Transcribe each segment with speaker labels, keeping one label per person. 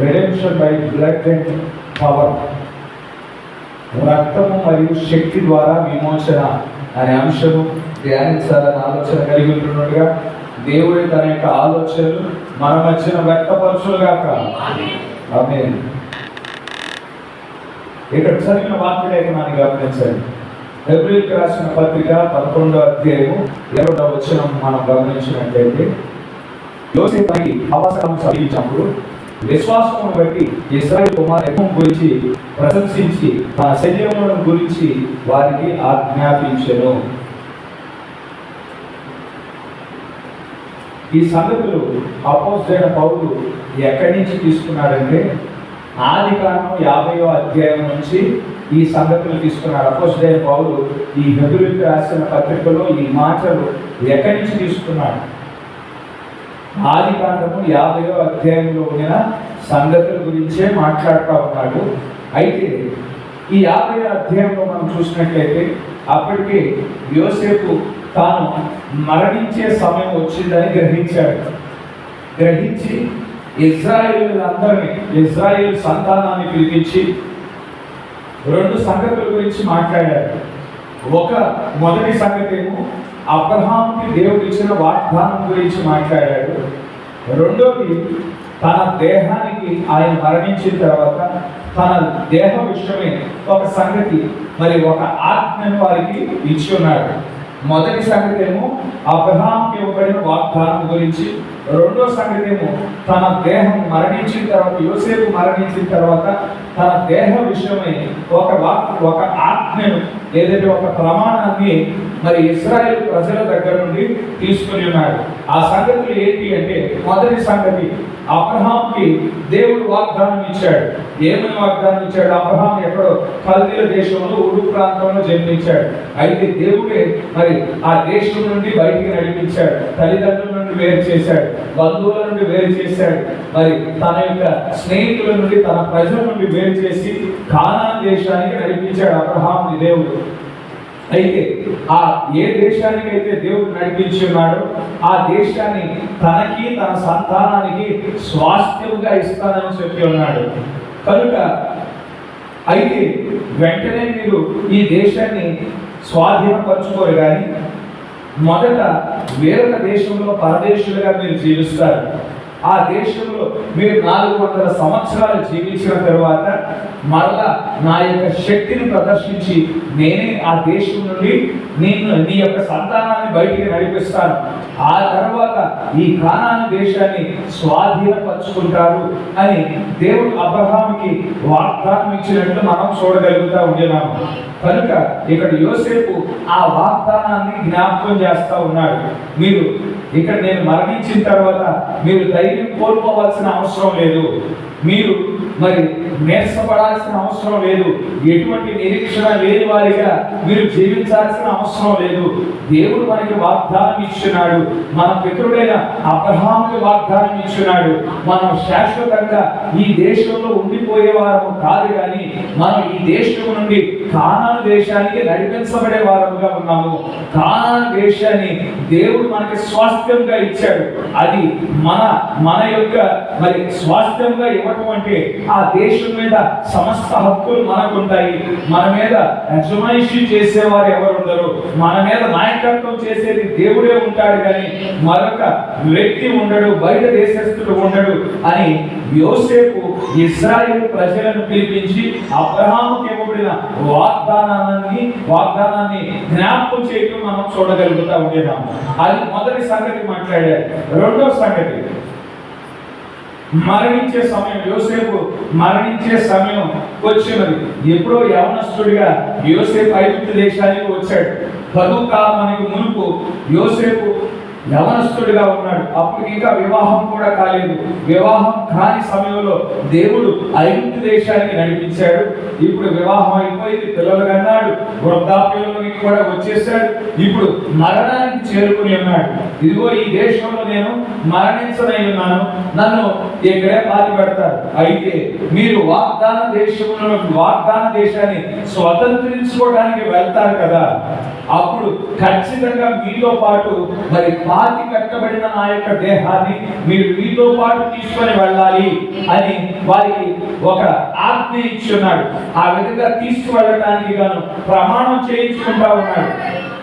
Speaker 1: Redemption by blood and power, రక్తము మరియు శక్తి ద్వారా విమోచన అనే అంశము ధ్యానించాలని ఆలోచన కలిగి ఉంటున్నట్టుగా దేవుడి తన యొక్క ఆలోచనలు మన మధ్యన వ్యక్తపరచుగాక. ఆమేన్. ఇక్కడ చదివిన వాక్యలేఖనాన్ని గమనించండి. హెబ్రీయులకు రాసిన పత్రిక 11వ అధ్యాయము 2వ వచనం మనం గమనించినట్లయితే, యోసేపుకి అవసరం సాధించినప్పుడు విశ్వాసమును బట్టి ఇశ్రాయేలు కుమారుని గురించి ప్రశంసించి తన శరీరములను గురించి వారికి ఆజ్ఞాపించెను. ఈ సంగతులు అపోస్తలుడైన పౌలు ఎక్కడి నుంచి తీసుకున్నాడంటే, ఆదికాండం 50వ అధ్యాయం నుంచి ఈ సంగతులు తీసుకున్నాడు. అపోస్తలుడైన పౌలు ఈ హెబ్రీయులకు రాసిన పత్రికలో ఈ మాటలు ఎక్కడి నుంచి తీసుకున్నాడు? ఆదికాండము 50వ అధ్యాయంలో ఉన్న సంగతుల గురించే మాట్లాడుతూ ఉన్నాడు. అయితే ఈ 50వ అధ్యాయంలో మనం చూసినట్లయితే అప్పటికే యోసేపు తాను మరణించే సమయం వచ్చిందని గ్రహించి ఇజ్రాయేలు సంతానాన్ని పిలిపించి 2 సంగతుల గురించి మాట్లాడారు. మొదటి సంగతి ఏమో అబ్రహాముకి దేవుడు ఇచ్చిన వాగ్దానం గురించి మాట్లాడాడు. రెండోది తన దేహానికి ఆయన మరణించిన తర్వాత తన దేహ విషయమే ఒక సంగతి, మరి ఒక ఆజ్ఞను వారికి ఇచ్చి ఉన్నాడు. మొదటి సంగతి ఏమో అబ్రహాముకి ఇవ్వబడిన వాగ్దానం గురించి, రెండో సంగతి ఏమో తన దేహం మరణించిన తర్వాత, యోసేపు మరణించిన తర్వాత తన దేహ విషయమై ఒక ఆజ్ఞను, ఏదైతే ఒక ప్రమాణాన్ని మరి ఇశ్రాయేలు ప్రజల దగ్గర నుండి తీసుకుని ఉన్నాడు. ఆ సంగతులు ఏంటి అంటే, మొదటి సంగతి అబ్రహాంకి దేవుడు వాగ్దానం ఇచ్చాడు. ఏమని వాగ్దానం ఇచ్చాడు? అబ్రహాం ఎక్కడో కల్దీల దేశంలో ఉడు ప్రాంతంలో జన్మించాడు. అయితే దేవుడే మరి ఆ దేశం నుండి బయటికి నడిపించాడు, తల్లిదండ్రుల నుండి వేరు చేశాడు, బంధువుల నుండి వేరు చేశాడు, మరి తన యొక్క స్నేహితుల నుండి, తన ప్రజల నుండి వేరు చేసి కానాను దేశానికి నడిపించాడు అబ్రహాంని దేవుడు. అయితే ఆ ఏ దేశానికి అయితే దేవుడు నడిపించి ఉన్నాడో ఆ దేశాన్ని తనకి తన సంతానానికి స్వాస్థ్యముగా ఇస్తానని చెప్పి ఉన్నాడు. కనుక అయితే వెంటనే మీరు ఈ దేశాన్ని స్వాధీనపరచుకోరు, కానీ మొదట వేరొక దేశంలో పరదేశులుగా మీరు జీవిస్తారు. ఆ దేశంలో మీరు 400 సంవత్సరాలు జీవించిన తర్వాత మరలా నా యొక్క శక్తిని ప్రదర్శించి నేనే ఆ దేశం నుండి నీ యొక్క సంతానాన్ని బయటికి నడిపిస్తాను. ఆ తర్వాత ఈ కానాను దేశాన్ని స్వాధీనపరుచుకుంటారు అని దేవుడు అబ్రహాముకి వాగ్దానం ఇచ్చినట్లు మనం చూడగలుగుతా ఉన్నాము. కనుక ఇక్కడ యోసేపు ఆ వాగ్దానాన్ని జ్ఞాపకం చేస్తా ఉన్నాడు. మీరు ఇక్కడ నేను మరణించిన తర్వాత మీరు ధైర్యం కోల్పోవాల్సిన అవసరం లేదు, మీరు మరి నేర్చపడాల్సిన అవసరం లేదు, ఎటువంటి నిరీక్షణ లేని వారిగా మీరు జీవించాల్సిన అవసరం లేదు. దేవుడు మనకి వాగ్దానం ఇచ్చున్నాడు, మన పితరుడైన అబ్రహాముకి వాగ్దానం ఇచ్చున్నాడు. మనం శాశ్వతంగా ఈ దేశంలో ఉండిపోయే వారము కాదు, కానీ మనం ఈ దేశం నుండి కానాను దేశానికి నడిపించబడే వారముగా ఉన్నాము. కానాను దేశాన్ని దేవుడు మనకి స్వాస్థ్యంగా ఇచ్చాడు. అది మన యొక్క మరి స్వాస్థ్యంగా ఇవ్వటం అంటే ఆ దేశం మీద సమస్త హక్కులు మనకు ఉంటాయి. మన మీద అజమాయిషీ చేసేవారు ఎవరు ఉండరు, మన మీద నాయకత్వం చేసేది దేవుడే ఉంటాడు, కానీ మరొక వ్యక్తి ఉండడు, బయట దేశస్థుడు ఉండడు అని యోసేపు ఇశ్రాయేలు ప్రజలను పిలిపించి అబ్రహాముకి ఇవ్వబడిన వాగ్దానాన్ని జ్ఞాపకం చేయటం మనం చూడగలుగుతా ఉండేదాము. అది మొదటి సంగతి మాట్లాడారు. రెండో సంగతి, మరణించే సమయం, యోసేపు మరణించే సమయం వచ్చినది. ఎప్పుడో యవనస్తుడిగా యోసేపు ఐగుప్తు దేశానికి వచ్చాడు. బతుకు కాలానికి మునుపు యోసేపు యవనస్తుడిగా ఉన్నాడు. అప్పుడు ఇంకా వివాహం కూడా కాలేదు. వివాహం కాని సమయంలో దేవుడు ఐగుప్తు దేశానికి నడిపించాడు. ఇప్పుడు వివాహం అయిపోయింది, పిల్లలు కన్నాడు, వృద్ధాప్యంలోకి కూడా వచ్చేసాడు. ఇప్పుడు మరణానికి చేరుకుని ఉన్నాడు. ఇదిగో ఈ దేశంలో నేను మరణించనై ఉన్నాను, నన్ను ఇక్కడే పాతి పెడతారు. అయితే మీరు వాగ్దాన దేశాన్ని స్వతంత్రించుకోవడానికి వెళ్తారు కదా, అప్పుడు ఖచ్చితంగా మీతో పాటు మరి పాతి పెట్టబడిన నా యొక్క దేహాన్ని మీరు మీతో పాటు తీసుకొని వెళ్ళాలి అని వారికి ఒక ఆజ్ఞ ఇచ్చున్నాడు. ఆ విధంగా తీసుకువెళ్ళడానికి గాను ప్రమాణం చేయించుకుంటా ఉన్నాడు.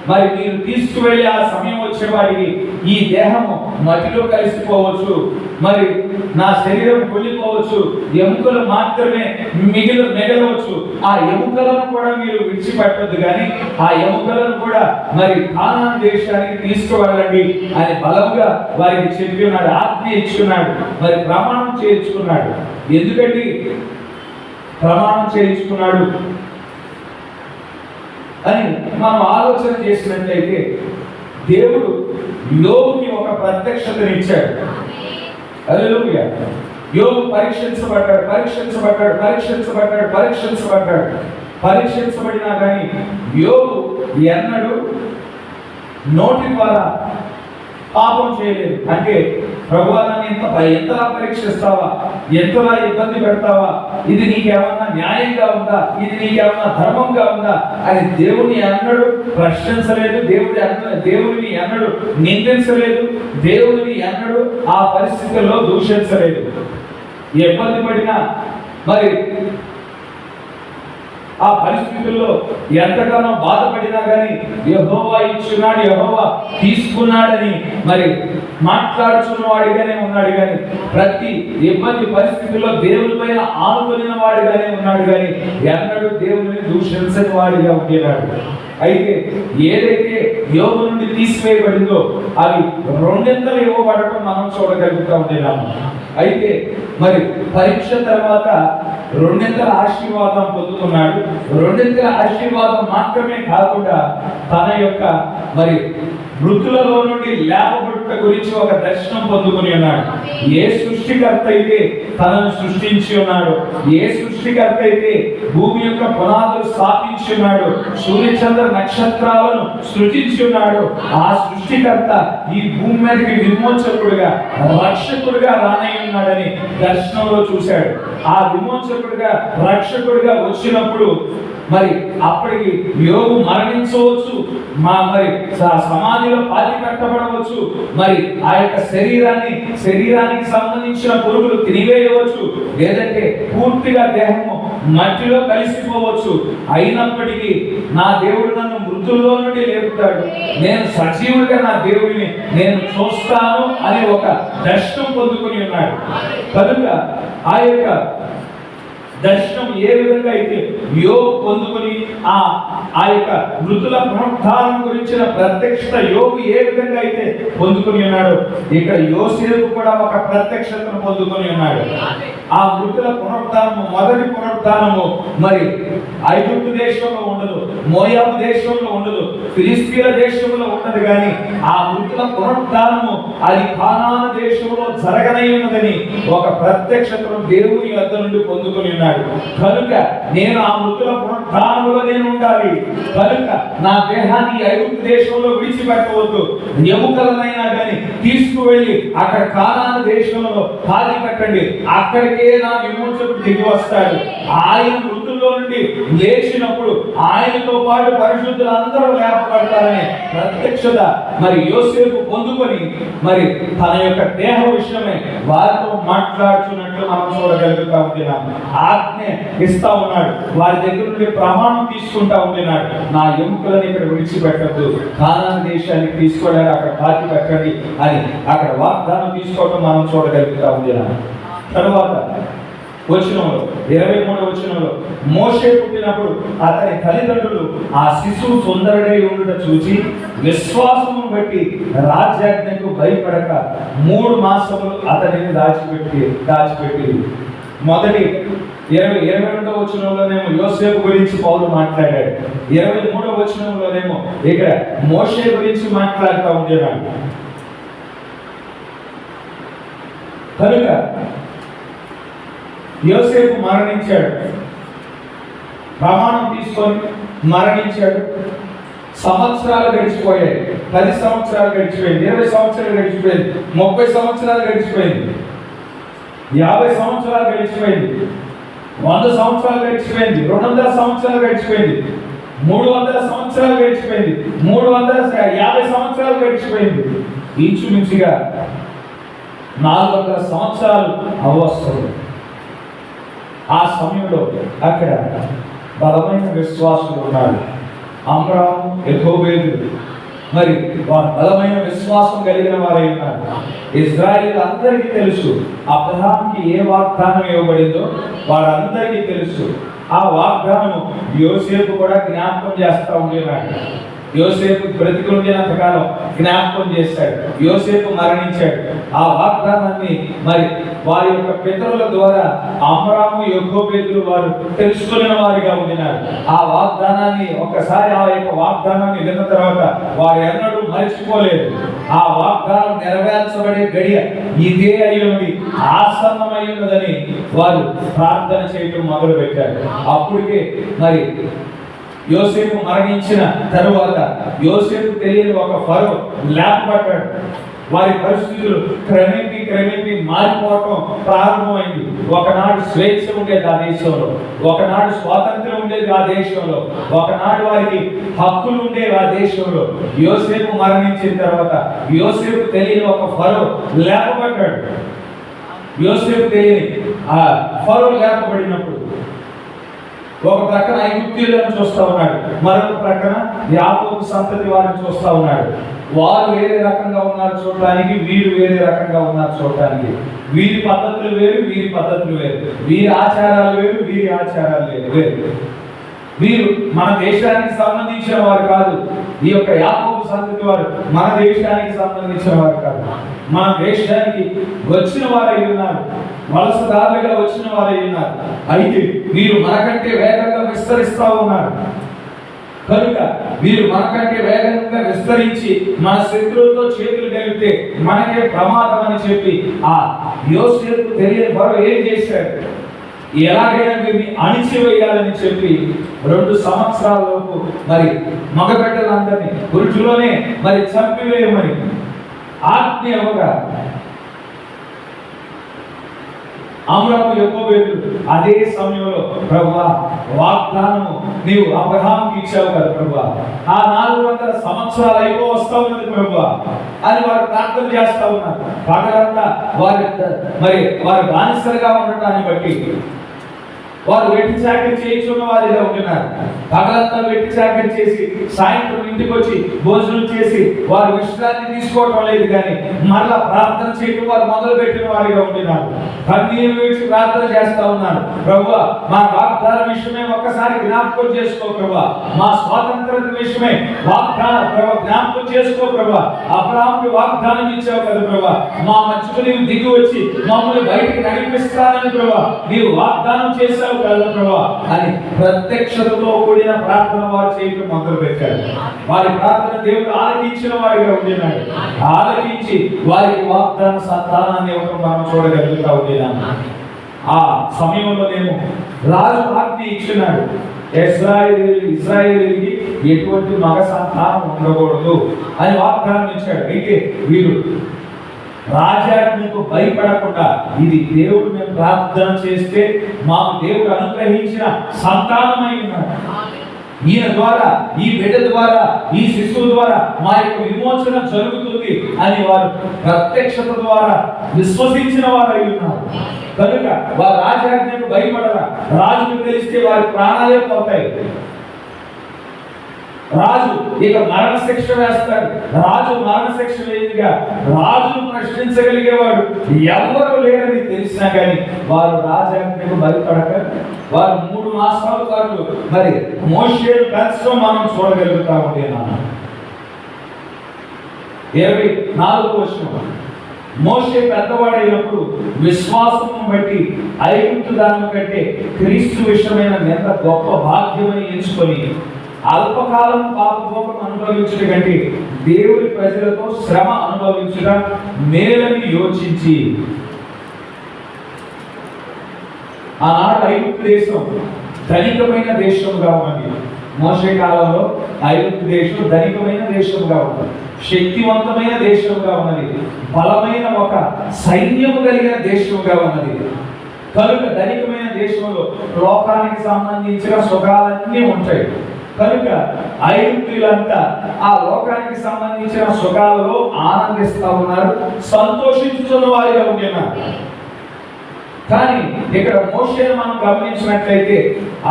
Speaker 1: మరి మీరు తీసుకువెళ్ళి ఆ సమయం వచ్చే వారికి ఈ దేహము మట్టిలో కలిసిపోవచ్చు, మరి నా శరీరం కుళ్ళిపోవచ్చు, ఎముకలు మాత్రమే మిగలవచ్చు. ఆ ఎముకలను కూడా మీరు విడిచిపెట్టద్దు, కానీ ఆ ఎముకలను కూడా మరి కానాను దేశానికి తీసుకువెళ్ళండి అని బలంగా వారికి చెప్పి ఉన్నాడు, ఆజ్ఞ ఇచ్చున్నాడు, మరి ప్రమాణం చేయించుకున్నాడు. ఎందుకంటే ప్రమాణం చేయించుకున్నాడు అని మనం ఆలోచన చేసినట్లయితే, దేవుడు యోబుకి ఒక ప్రత్యక్షతనిచ్చాడు. హల్లెలూయా. యోబు పరీక్షించబడినా కానీ యోబు ఎన్నడూ నోటి ద్వారా పాపం చేయలేదు. అంటే ప్రభువా నన్ను ఎంతలా పరీక్షిస్తావా, ఎంతలా ఇబ్బంది పెడతావా, ఇది నీకేమన్నా న్యాయంగా ఉందా, ఇది నీకేమన్నా ధర్మంగా ఉందా అని దేవుని ఎన్నడూ ప్రశ్నించలేదు. దేవుడిని ఎన్నడూ నిందించలేదు. దేవుడిని ఎన్నడూ ఆ పరిస్థితుల్లో దూషించలేదు. ఇబ్బంది పడినా మరి ఆ పరిస్థితుల్లో ఎంతగానో బాధపడినా కానీ యెహోవా ఇచ్చున్నాడు, యెహోవా తీసుకున్నాడని మరి మాట్లాడుచున్నవాడిగానే ఉన్నాడు. కానీ ప్రతి ఇబ్బంది పరిస్థితుల్లో దేవుని పైన ఆనుకున్న వాడిగానే ఉన్నాడు. కానీ ఎన్నడూ దేవుని దూషించని వాడిగా ఉండేవాడు. అయితే ఏదైతే యోబు నుండి తీసివేయబడిందో అది రెండింతలు ఇవ్వబడటం మనం చూడగలుగుతా ఉండేవాము. అయితే మరి పరీక్ష తర్వాత రెండింతల ఆశీర్వాదం పొందుతున్నాడు. రెండింతల ఆశీర్వాదం మాత్రమే కాకుండా తన యొక్క మరి మృతులలో నుండి లేపబడుట గురించి ఒక దర్శనం పొందుకుని ఉన్నాడు. ఏ సృష్టికర్త అయితే తనను సృష్టించి ఉన్నాడు, ఏ సృష్టికర్త అయితే భూమి యొక్క పునాదులు స్థాపించి ఉన్నాడు, సూర్యచంద్ర నక్షత్రాలను సృజించి ఉన్నాడు, ఆ సృష్టికర్త ఈ భూమి మీదకి విమోచకుడుగా రక్షకుడుగా రానై ఉన్నాడని దర్శనంలో చూశాడు. ఆ విమోచకుడుగా రక్షకుడుగా వచ్చినప్పుడు మరి అప్పటికి యోబు మరణించవచ్చు, మరి సమాధిలో పాతి పెట్టబడవచ్చు, మరి ఆ యొక్క శరీరానికి సంబంధించిన పురుగులు తినివేయవచ్చు, లేదంటే పూర్తిగా దేహము మట్టిలో కలిసిపోవచ్చు. అయినప్పటికీ నా దేవుడు నన్ను మృతుల్లో నుండి లేపుతాడు, నేను సజీవుడిగా నా దేవుడిని నేను చూస్తాను అనే ఒక దర్శనం పొందుకొని ఉన్నాడు. కనుక ఆ యొక్క దర్శనం ఏ విధంగా అయితే యోబు పొందుకొని ఆ యొక్క మృతుల పునరుద్ధానం గురించిన ప్రత్యక్షత యోబు ఏ విధంగా అయితే పొందుకొని ఉన్నాడు, ఇక్కడ యోసేపు కూడా ఒక ప్రత్యక్షతను పొందుకొని ఉన్నాడు. ఆ మృతుల పునరుద్ధానము, మొదటి పునరుద్ధానము మరి ఐగుప్తు దేశంలో ఉండదు, మోయాబు దేశంలో ఉండదు, ఫిలిష్తీయుల దేశంలో ఉండదు, కానీ ఆ మృతుల పునరుద్ధానము అది కానాను దేశంలో జరగనై ఉన్నదని ఒక ప్రత్యక్షతను దేవుని వద్ద నుండి పొందుకొని ఉన్నాడు. కనుక నేను ఆ మృతుల పునరుద్ధానములో నేను ఉండాలి. కనుక నా దేహాన్ని ఐగుప్తు దేశంలో విడిచిపెట్టవద్దు. ఎముకలనైనా కానీ తీసుకువెళ్ళి అక్కడ కానాను దేశంలో పాతి పెట్టండి, అక్కడికే నా విమోచకుడు దిగి వస్తాడు. ఆయన మృతుల్లో నుండి లేచినప్పుడు ఆయనతో పాటు పరిశుద్ధులందరూ లేపబడతారని ప్రత్యక్షత మరి యోసేపు పొందుకొని మరి తన యొక్క దేహ విషయమే వారితో మాట్లాడుతున్నట్లు మనం చూడగలుగుతా ఉంటున్నాం. ఆజ్ఞ ఇస్తా ఉన్నాడు, వారి దగ్గర నుండి ప్రమాణం తీసుకుంటా ఉంటున్నాడు, నా ఎముకలను ఇక్కడ విడిచిపెట్టద్దు, కానాను దేశానికి తీసుకెళ్ళాలి, అక్కడ పాతి పెట్టండి అని అక్కడ వాగ్దానం తీసుకోవటం మనం చూడగలుగుతా ఉంటున్నాం. తరువాత వచనంలో 23వ వచనంలో మోషే పుట్టినప్పుడు అతని తల్లిదండ్రులు ఆ శిశువు సుందరుడై ఉండుట చూచి విశ్వాసమును బట్టి రాజ్యాజ్ఞకు భయపడక 3 మాసములు అతనిని దాచిపెట్టి మొదటి 22వ వచనంలోనేమో యోసేపు గురించి పౌలు మాట్లాడాడు, 23వ వచనంలోనేమో ఇక్కడ మోషే గురించి మాట్లాడుతూ ఉండేవాడు. కనుక యోసేపు మరణించాడు, ప్రమాణం తీసుకొని మరణించాడు. సంవత్సరాలు గడిచిపోయాయి, 10 సంవత్సరాలు గడిచిపోయింది, 20 సంవత్సరాలు గడిచిపోయింది, 30 సంవత్సరాలు గడిచిపోయింది, 50 సంవత్సరాలు గడిచిపోయింది, 100 సంవత్సరాలు గడిచిపోయింది, 200 సంవత్సరాలు గడిచిపోయింది, 300 సంవత్సరాలు గడిచిపోయింది, 350 సంవత్సరాలు గడిచిపోయింది. ఇంచుమించుగా 400 సంవత్సరాలు అవసరం. ఆ సమయంలో అక్కడ బలమైన విశ్వాసులు ఉన్నారు. అమ్రాము, యెహోబేదు, మరి వారు బలమైన విశ్వాసం కలిగిన వారై ఉన్నారు. ఇశ్రాయేలు అందరికీ తెలుసు అబ్రహాంకి ఏ వాగ్దానం ఇవ్వబడిందో వారందరికీ తెలుసు. ఆ వాగ్దానం యోసేపు కూడా జ్ఞాపకం చేస్తూ ఉండేవాడు. యోసేపు బ్రతికుండినంత కాలం జ్ఞాపకం చేశాడు. యోసేపు మరణించాడు. ఆ వాగ్దానాన్ని మరి వారి యొక్క పితరుల ద్వారా అమ్రాము, యెహోబేదులు వారు తెలుసుకున్న వారిగా ఉండినారు. ఆ వాగ్దానాన్ని ఒకసారి ఆ యొక్క వాగ్దానాన్ని విన్న తర్వాత వారు ఎన్నడూ మర్చిపోలేదు. ఆ వాగ్దానం నెరవేర్చబడే గడియ ఇదే అయ్యుంది, ఆసన్నమై ఉన్నదని వారు ప్రార్థన చేయటం మొదలు పెట్టారు. అప్పటికే మరి యోసేపు మరణించిన తరువాత యోసేపు తెలియని ఒక ఫరో లేపబడ్డాడు. వారి పరిస్థితులు క్రమేపీ మారిపోవటం ప్రారంభమైంది. ఒకనాడు స్వేచ్ఛ ఉండేది ఆ దేశంలో, ఒకనాడు స్వాతంత్రం ఉండేది ఆ దేశంలో, ఒకనాడు వారికి హక్కులు ఉండేవి ఆ దేశంలో. యోసేపు మరణించిన తర్వాత యోసేపు తెలియని ఒక ఫరో లేపబడ్డాడు. యోసేపు తెలియని ఆ ఫరో లేపబడినప్పుడు ఒక ప్రక్కన ఐగుప్తీయులను చూస్తూ ఉన్నాడు, మరొక ప్రక్కన యాకోబు సంతతి వారిని చూస్తూ ఉన్నాడు. వారు వేరే రకంగా ఉన్నారు చూడటానికి, వీరు వేరే రకంగా ఉన్నారు చూడటానికి. వీరి పద్ధతులు వేరు, వీరి పద్ధతులు వేరు. వీరి ఆచారాలు వేరు, వీరి ఆచారాలు వేరు. వీరు మన దేశానికి సంబంధించిన వారు కాదు. ఈ యొక్క యాకోబు సంతతి వారు మన దేశానికి సంబంధించిన వారు కాదు. మన దేశానికి వచ్చిన వారై ఉన్నారు, వలసదారులుగా వచ్చిన వారై ఉన్నారు. అయితే వీరు మనకంటే వేగంగా విస్తరిస్తూ ఉన్నారు. కనుక వీరు మనకంటే వేగంగా విస్తరించి మన శత్రువులతో చేతులు కలిపితే మనకే ప్రమాదం అని చెప్పి ఆ యోసేపు తెలియని ఫరో ఏం చేశాడు? ఎలాగైనా వీరిని అణిచివేయాలని చెప్పి 2 సంవత్సరాలలోపు మరి మగబిడ్డలందరినీ పురుషులోనే మరి చంపివేయమని ఆజ్ఞ ఇవ్వగా అమ్రాము, యెహోబేదు అదే సమయంలో ప్రభువా వాగ్దానము నీవు అబ్రహాంకి ఇచ్చావు కదా ప్రభువా, ఆ 400 సంవత్సరాలు అయిపో వస్తా ఉన్నది ప్రభువా అని వారు ప్రార్థన చేస్తా ఉన్నారు. పగలంతా వారి బానిసలుగా ఉండటాన్ని బట్టి వారు వెట్టి చాకరీ చేయించున్న వారిగా ఉంటున్నారు. పగలంతా వెట్టి చాకరీ చేసి సాయంత్రం ఇంటికి వచ్చి భోజనం చేసి వారు విశ్రాంతి తీసుకోవటం లేదు, కానీ మరలా ప్రార్థన చేయడం వారు మొదలు పెట్టిన వారిగా ఉంటున్నారు. కన్నీరు విడిచి ప్రార్థన చేస్తా ఉన్నారు. ప్రభువా మా వాగ్దాన విషయమే ఒక్కసారి జ్ఞాపకం చేసుకో ప్రభువా, మా స్వాతంత్రం విషయమే జ్ఞాపకం చేసుకో ప్రభువా. అబ్రహాముకి వాగ్దానం ఇచ్చావు కదా ప్రభువా, మా మధ్యకు నీవు దిగి వచ్చి మమ్మల్ని బయటికి నడిపిస్తానని ప్రభువా నీవు వాగ్దానం చేశావు కదా ప్రభువా అని ప్రత్యక్షతతో కూడిన ప్రార్థన వారు చేయడం మొదలు పెట్టారు. వారి ప్రార్థన దేవుడు ఆలకించిన వారిగా ఉండినాడు. ఆలకించి వారికి వాగ్దాన సంతానాన్ని ఇవ్వడం మనం చూడగలుగుతా ఉండినాము. ఆ సమయంలో మేము రాజు ఆజ్ఞ ఇచ్చినాడు, ఇశ్రాయేలీకి ఎటువంటి మగ సంతానం ఉండకూడదు అని వాగ్దానం ఇచ్చాడు. అయితే వీరు రాజాజ్ఞకు భయపడకుండా ఇది దేవుడు మేము ప్రార్థన చేస్తే మాకు దేవుడు అనుగ్రహించిన సంతానమై ఉన్నాడు, ఈయన ద్వారా, ఈ బిడ్డ ద్వారా, ఈ శిశువు ద్వారా మా యొక్క విమోచన జరుగుతుంది అని వారు ప్రత్యక్షత ద్వారా విశ్వసించిన వారు అయి ఉన్నారు. కనుక వారు రాజాజ్ఞకు భయపడరా. రాజుకు తెలిస్తే వారి ప్రాణాలే పోతాయి. రాజు ఇక మరణ శిక్ష వేస్తాడు. రాజు మరణ శిక్ష వేయగా రాజును ప్రశ్నించగలిగేవాడు ఎవరు లేరని తెలిసినా కానీ వారు రాజాజ్ఞకు భయపడక వారు 3 మాసాల పాటు మరి మోషేను పెంచడం మనం చూడగలుగుతా ఉంటున్నాము. 24వ వచనం, మోషే పెద్దవాడైనప్పుడు విశ్వాసమును బట్టి ఐగుప్తు దానం కంటే క్రీస్తు విషయమైన ఎంత గొప్ప భాగ్యమని ఎంచుకొని అల్పకాలం పాపభోగం అనుభవించుట కంటే దేవుడి ప్రజలతో శ్రమ అనుభవించుట మేలని యోచించి. ఆనాడు ఐగుప్తు దేశం ధనికమైన దేశంగా ఉన్నది. మోషే కాలంలో ఐగుప్తు దేశం ధనికమైన దేశంగా ఉన్నది, శక్తివంతమైన దేశంగా ఉన్నది, బలమైన ఒక సైన్యము కలిగిన దేశంగా ఉన్నది. కనుక ధనికమైన దేశంలో లోకానికి సంబంధించిన సుఖాలన్నీ ఉంటాయి. కనుక ఐగుప్తీయులంతా ఆ లోకానికి సంబంధించిన సుఖాలలో ఆనందిస్తూ ఉన్నారు, సంతోషించుతున్న వారిగా ఉంటున్నారు. కానీ ఇక్కడ మోషేను మనం గమనించినట్లయితే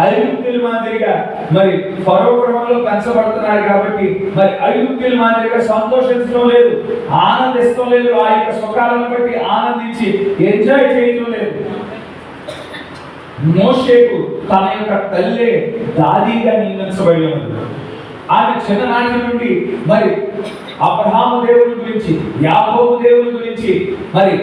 Speaker 1: ఐగుప్తుల మాదిరిగా మరి ఫరో గృహంలో పెంచబడుతున్నాడు కాబట్టి మరి ఐగుప్తుల మాదిరిగా సంతోషించడం లేదు, ఆనందిస్తూ లేదు, ఆ యొక్క సుఖాలను బట్టి ఆనందించి ఎంజాయ్ చేయడం లేదు. మోషేకు తన యొక్క తల్లే దాదీగా నియమించబడి ఉంది. ఆమె చిన్ననాటి నుండి మరి అబ్రహాము దేవుని గురించి, యాకోబు దేవుని గురించి, మరి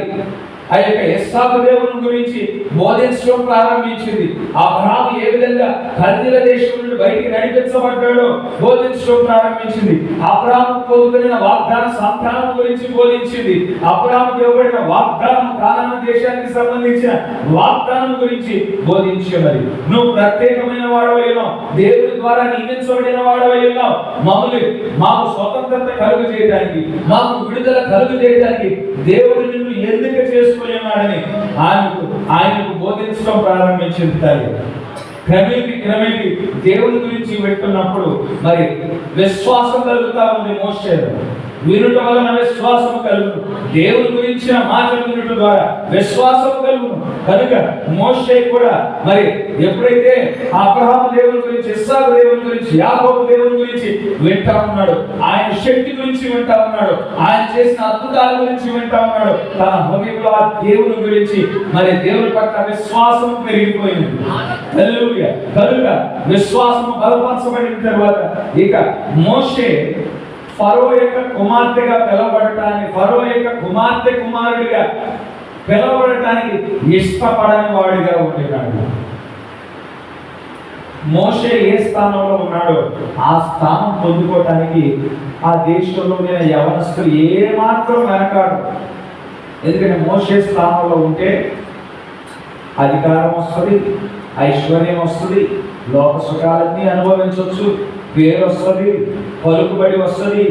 Speaker 1: ఆ యొక్క ఇస్సాకు దేవుని గురించి బోధించడం ప్రారంభించింది. అబ్రహాము ఏ విధంగా కల్దీల దేశం నుండి బయటికి నడిపించబడ్డాడో బోధించడం ప్రారంభించింది. అబ్రహాము పొందుకున్న వాగ్దాన సంతానం గురించి బోధించింది. అబ్రహాము ఇవ్వబడిన వాగ్దానం, కానాను దేశానికి సంబంధించిన వాగ్దానం గురించి బోధించేది. నువ్వు ప్రత్యేకమైన వాడవై ఉన్నావు, దేవుని ద్వారా నియమించబడిన వాడవై ఉన్నావు, మాకు స్వతంత్రత కలుగు చేయడానికి, మాకు విడుదల కలుగు చేయడానికి దేవుడు నిన్ను ఎన్నిక చేసుకుని ఉన్నాడని ఆయనకు బోధించడం ప్రారంభించింది తల్లి. క్రమేపీ దేవుని గురించి వింటున్నప్పుడు మరి విశ్వాసం కలుగుతా ఉంది. మోషేలో వినుట వలన విశ్వాసం కలుగును, దేవుని గురించిన మాటలు వినుట ద్వారా విశ్వాసం కలుగును. కనుక మోషే కూడా మరి ఎప్పుడైతే అబ్రహాము దేవుని గురించి, ఇస్సాకు దేవుని గురించి, యాకోబు దేవుని గురించి వింటా ఉన్నాడు, ఆయన శక్తి గురించి వింటా ఉన్నాడు, ఆయన చేసిన అద్భుతాల గురించి వింటా ఉన్నాడు, తన హృదయంలో ఆ దేవుని గురించి మరి దేవుని పట్ల విశ్వాసం పెరిగిపోయింది. హల్లెలూయా. కనుక విశ్వాసము బలపరచబడిన తర్వాత ఇక మోషే ఫరో యొక్క కుమార్తెగా పిలవబడటానికి, ఫరో యొక్క కుమారుడిగా పిలవబడటానికి ఇష్టపడని వాడిగా ఉంటున్నాడు. మోషే ఏ స్థానంలో ఉన్నాడో ఆ స్థానం పొందుకోవటానికి ఆ దేశంలో నేను యవనస్తులు ఏమాత్రం వెనకాడు. ఎందుకంటే మోషే స్థానంలో ఉంటే అధికారం వస్తుంది, ఐశ్వర్యం వస్తుంది, లోక సుఖాలన్నీ అనుభవించవచ్చు, పేరు వస్తుంది, పలుకుబడి వస్తుంది.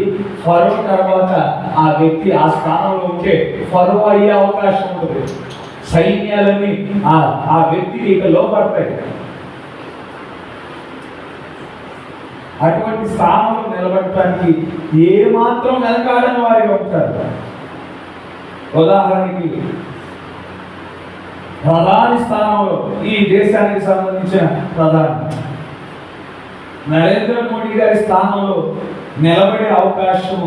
Speaker 1: ఫరో తర్వాత ఆ వ్యక్తి ఆ స్థానంలో ఉంటే ఫరో అయ్యే అవకాశం ఉంటుంది. సైన్యాలన్నీ ఆ వ్యక్తికి ఇక లోపడతాయి. అటువంటి స్థానంలో నిలబడటానికి ఏమాత్రం వెనకాడని వారిగా ఉంటారు. ఉదాహరణకి ప్రధాని స్థానంలో ఈ దేశానికి సంబంధించిన ప్రధాని నరేంద్ర మోడీ గారి స్థానంలో నిలబడే అవకాశం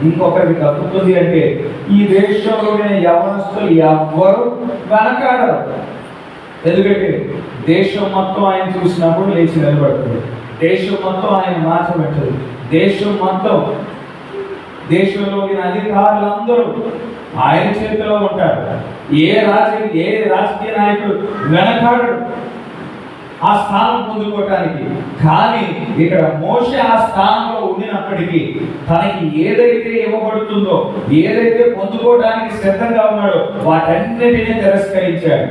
Speaker 1: ఇంకొకరికి దక్కుతుంది అంటే ఈ దేశంలోనే యవనస్తులు ఎవ్వరూ వెనకాడరు. ఎందుకంటే దేశం మొత్తం ఆయన చూసినప్పుడు లేచి నిలబడుతుంది, దేశం మొత్తం ఆయన మార్చబెట్టదు, దేశంలోని అధికారులందరూ ఆయన చేతిలో ఉంటారు. ఏ రాజకీయ నాయకుడు వెనకాడడు ఆ స్థానం పొందుకోవటానికి. కానీ ఇక్కడ మోషే ఆ స్థానంలో ఉండినప్పటికీ తనకి ఏదైతే ఇవ్వబడుతుందో, ఏదైతే పొందుకోవడానికి సిద్ధంగా ఉన్నాడో వాటన్నిటినీ తిరస్కరించాడు.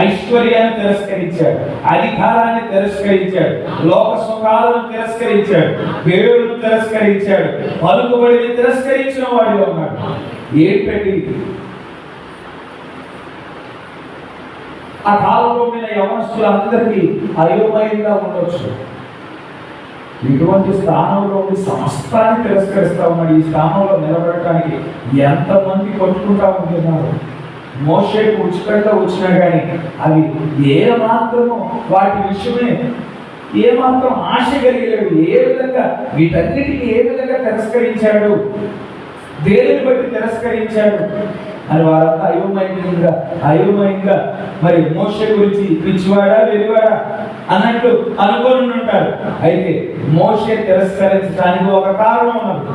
Speaker 1: ఐశ్వర్యాన్ని తిరస్కరించాడు, అధికారాన్ని తిరస్కరించాడు, లోక సుఖాలను తిరస్కరించాడు, పేరును తిరస్కరించాడు, పలుకుబడిని తిరస్కరించిన వాడిగా ఉన్నాడు. ఏంటంటే ఆ కాలంలో మీద యవనస్తులందరికీ అయోమయంగా ఉండొచ్చు. ఇటువంటి స్థానంలో ఉండి సమస్తాన్ని తిరస్కరిస్తా ఉన్నాడు. ఈ స్థానంలో నిలబడటానికి ఎంతమంది కొట్టుకుంటా ఉంటున్నారు. మోషేకు ఉచితంగా వచ్చినా కానీ అవి ఏమాత్రము వాటి విషయమే ఏమాత్రం ఆశ కలిగలేడు. ఏ విధంగా వీటన్నిటిని ఏ విధంగా తిరస్కరించాడు, దేనిని బట్టి తిరస్కరించాడు అని వారంతా అయోమయంగా మరి మోషే గురించి పిచ్చివాడా వెలివాడా అన్నట్టు అనుకొని ఉంటారు. అయితే మోషే తిరస్కరించడానికి ఒక కారణం ఉన్నది.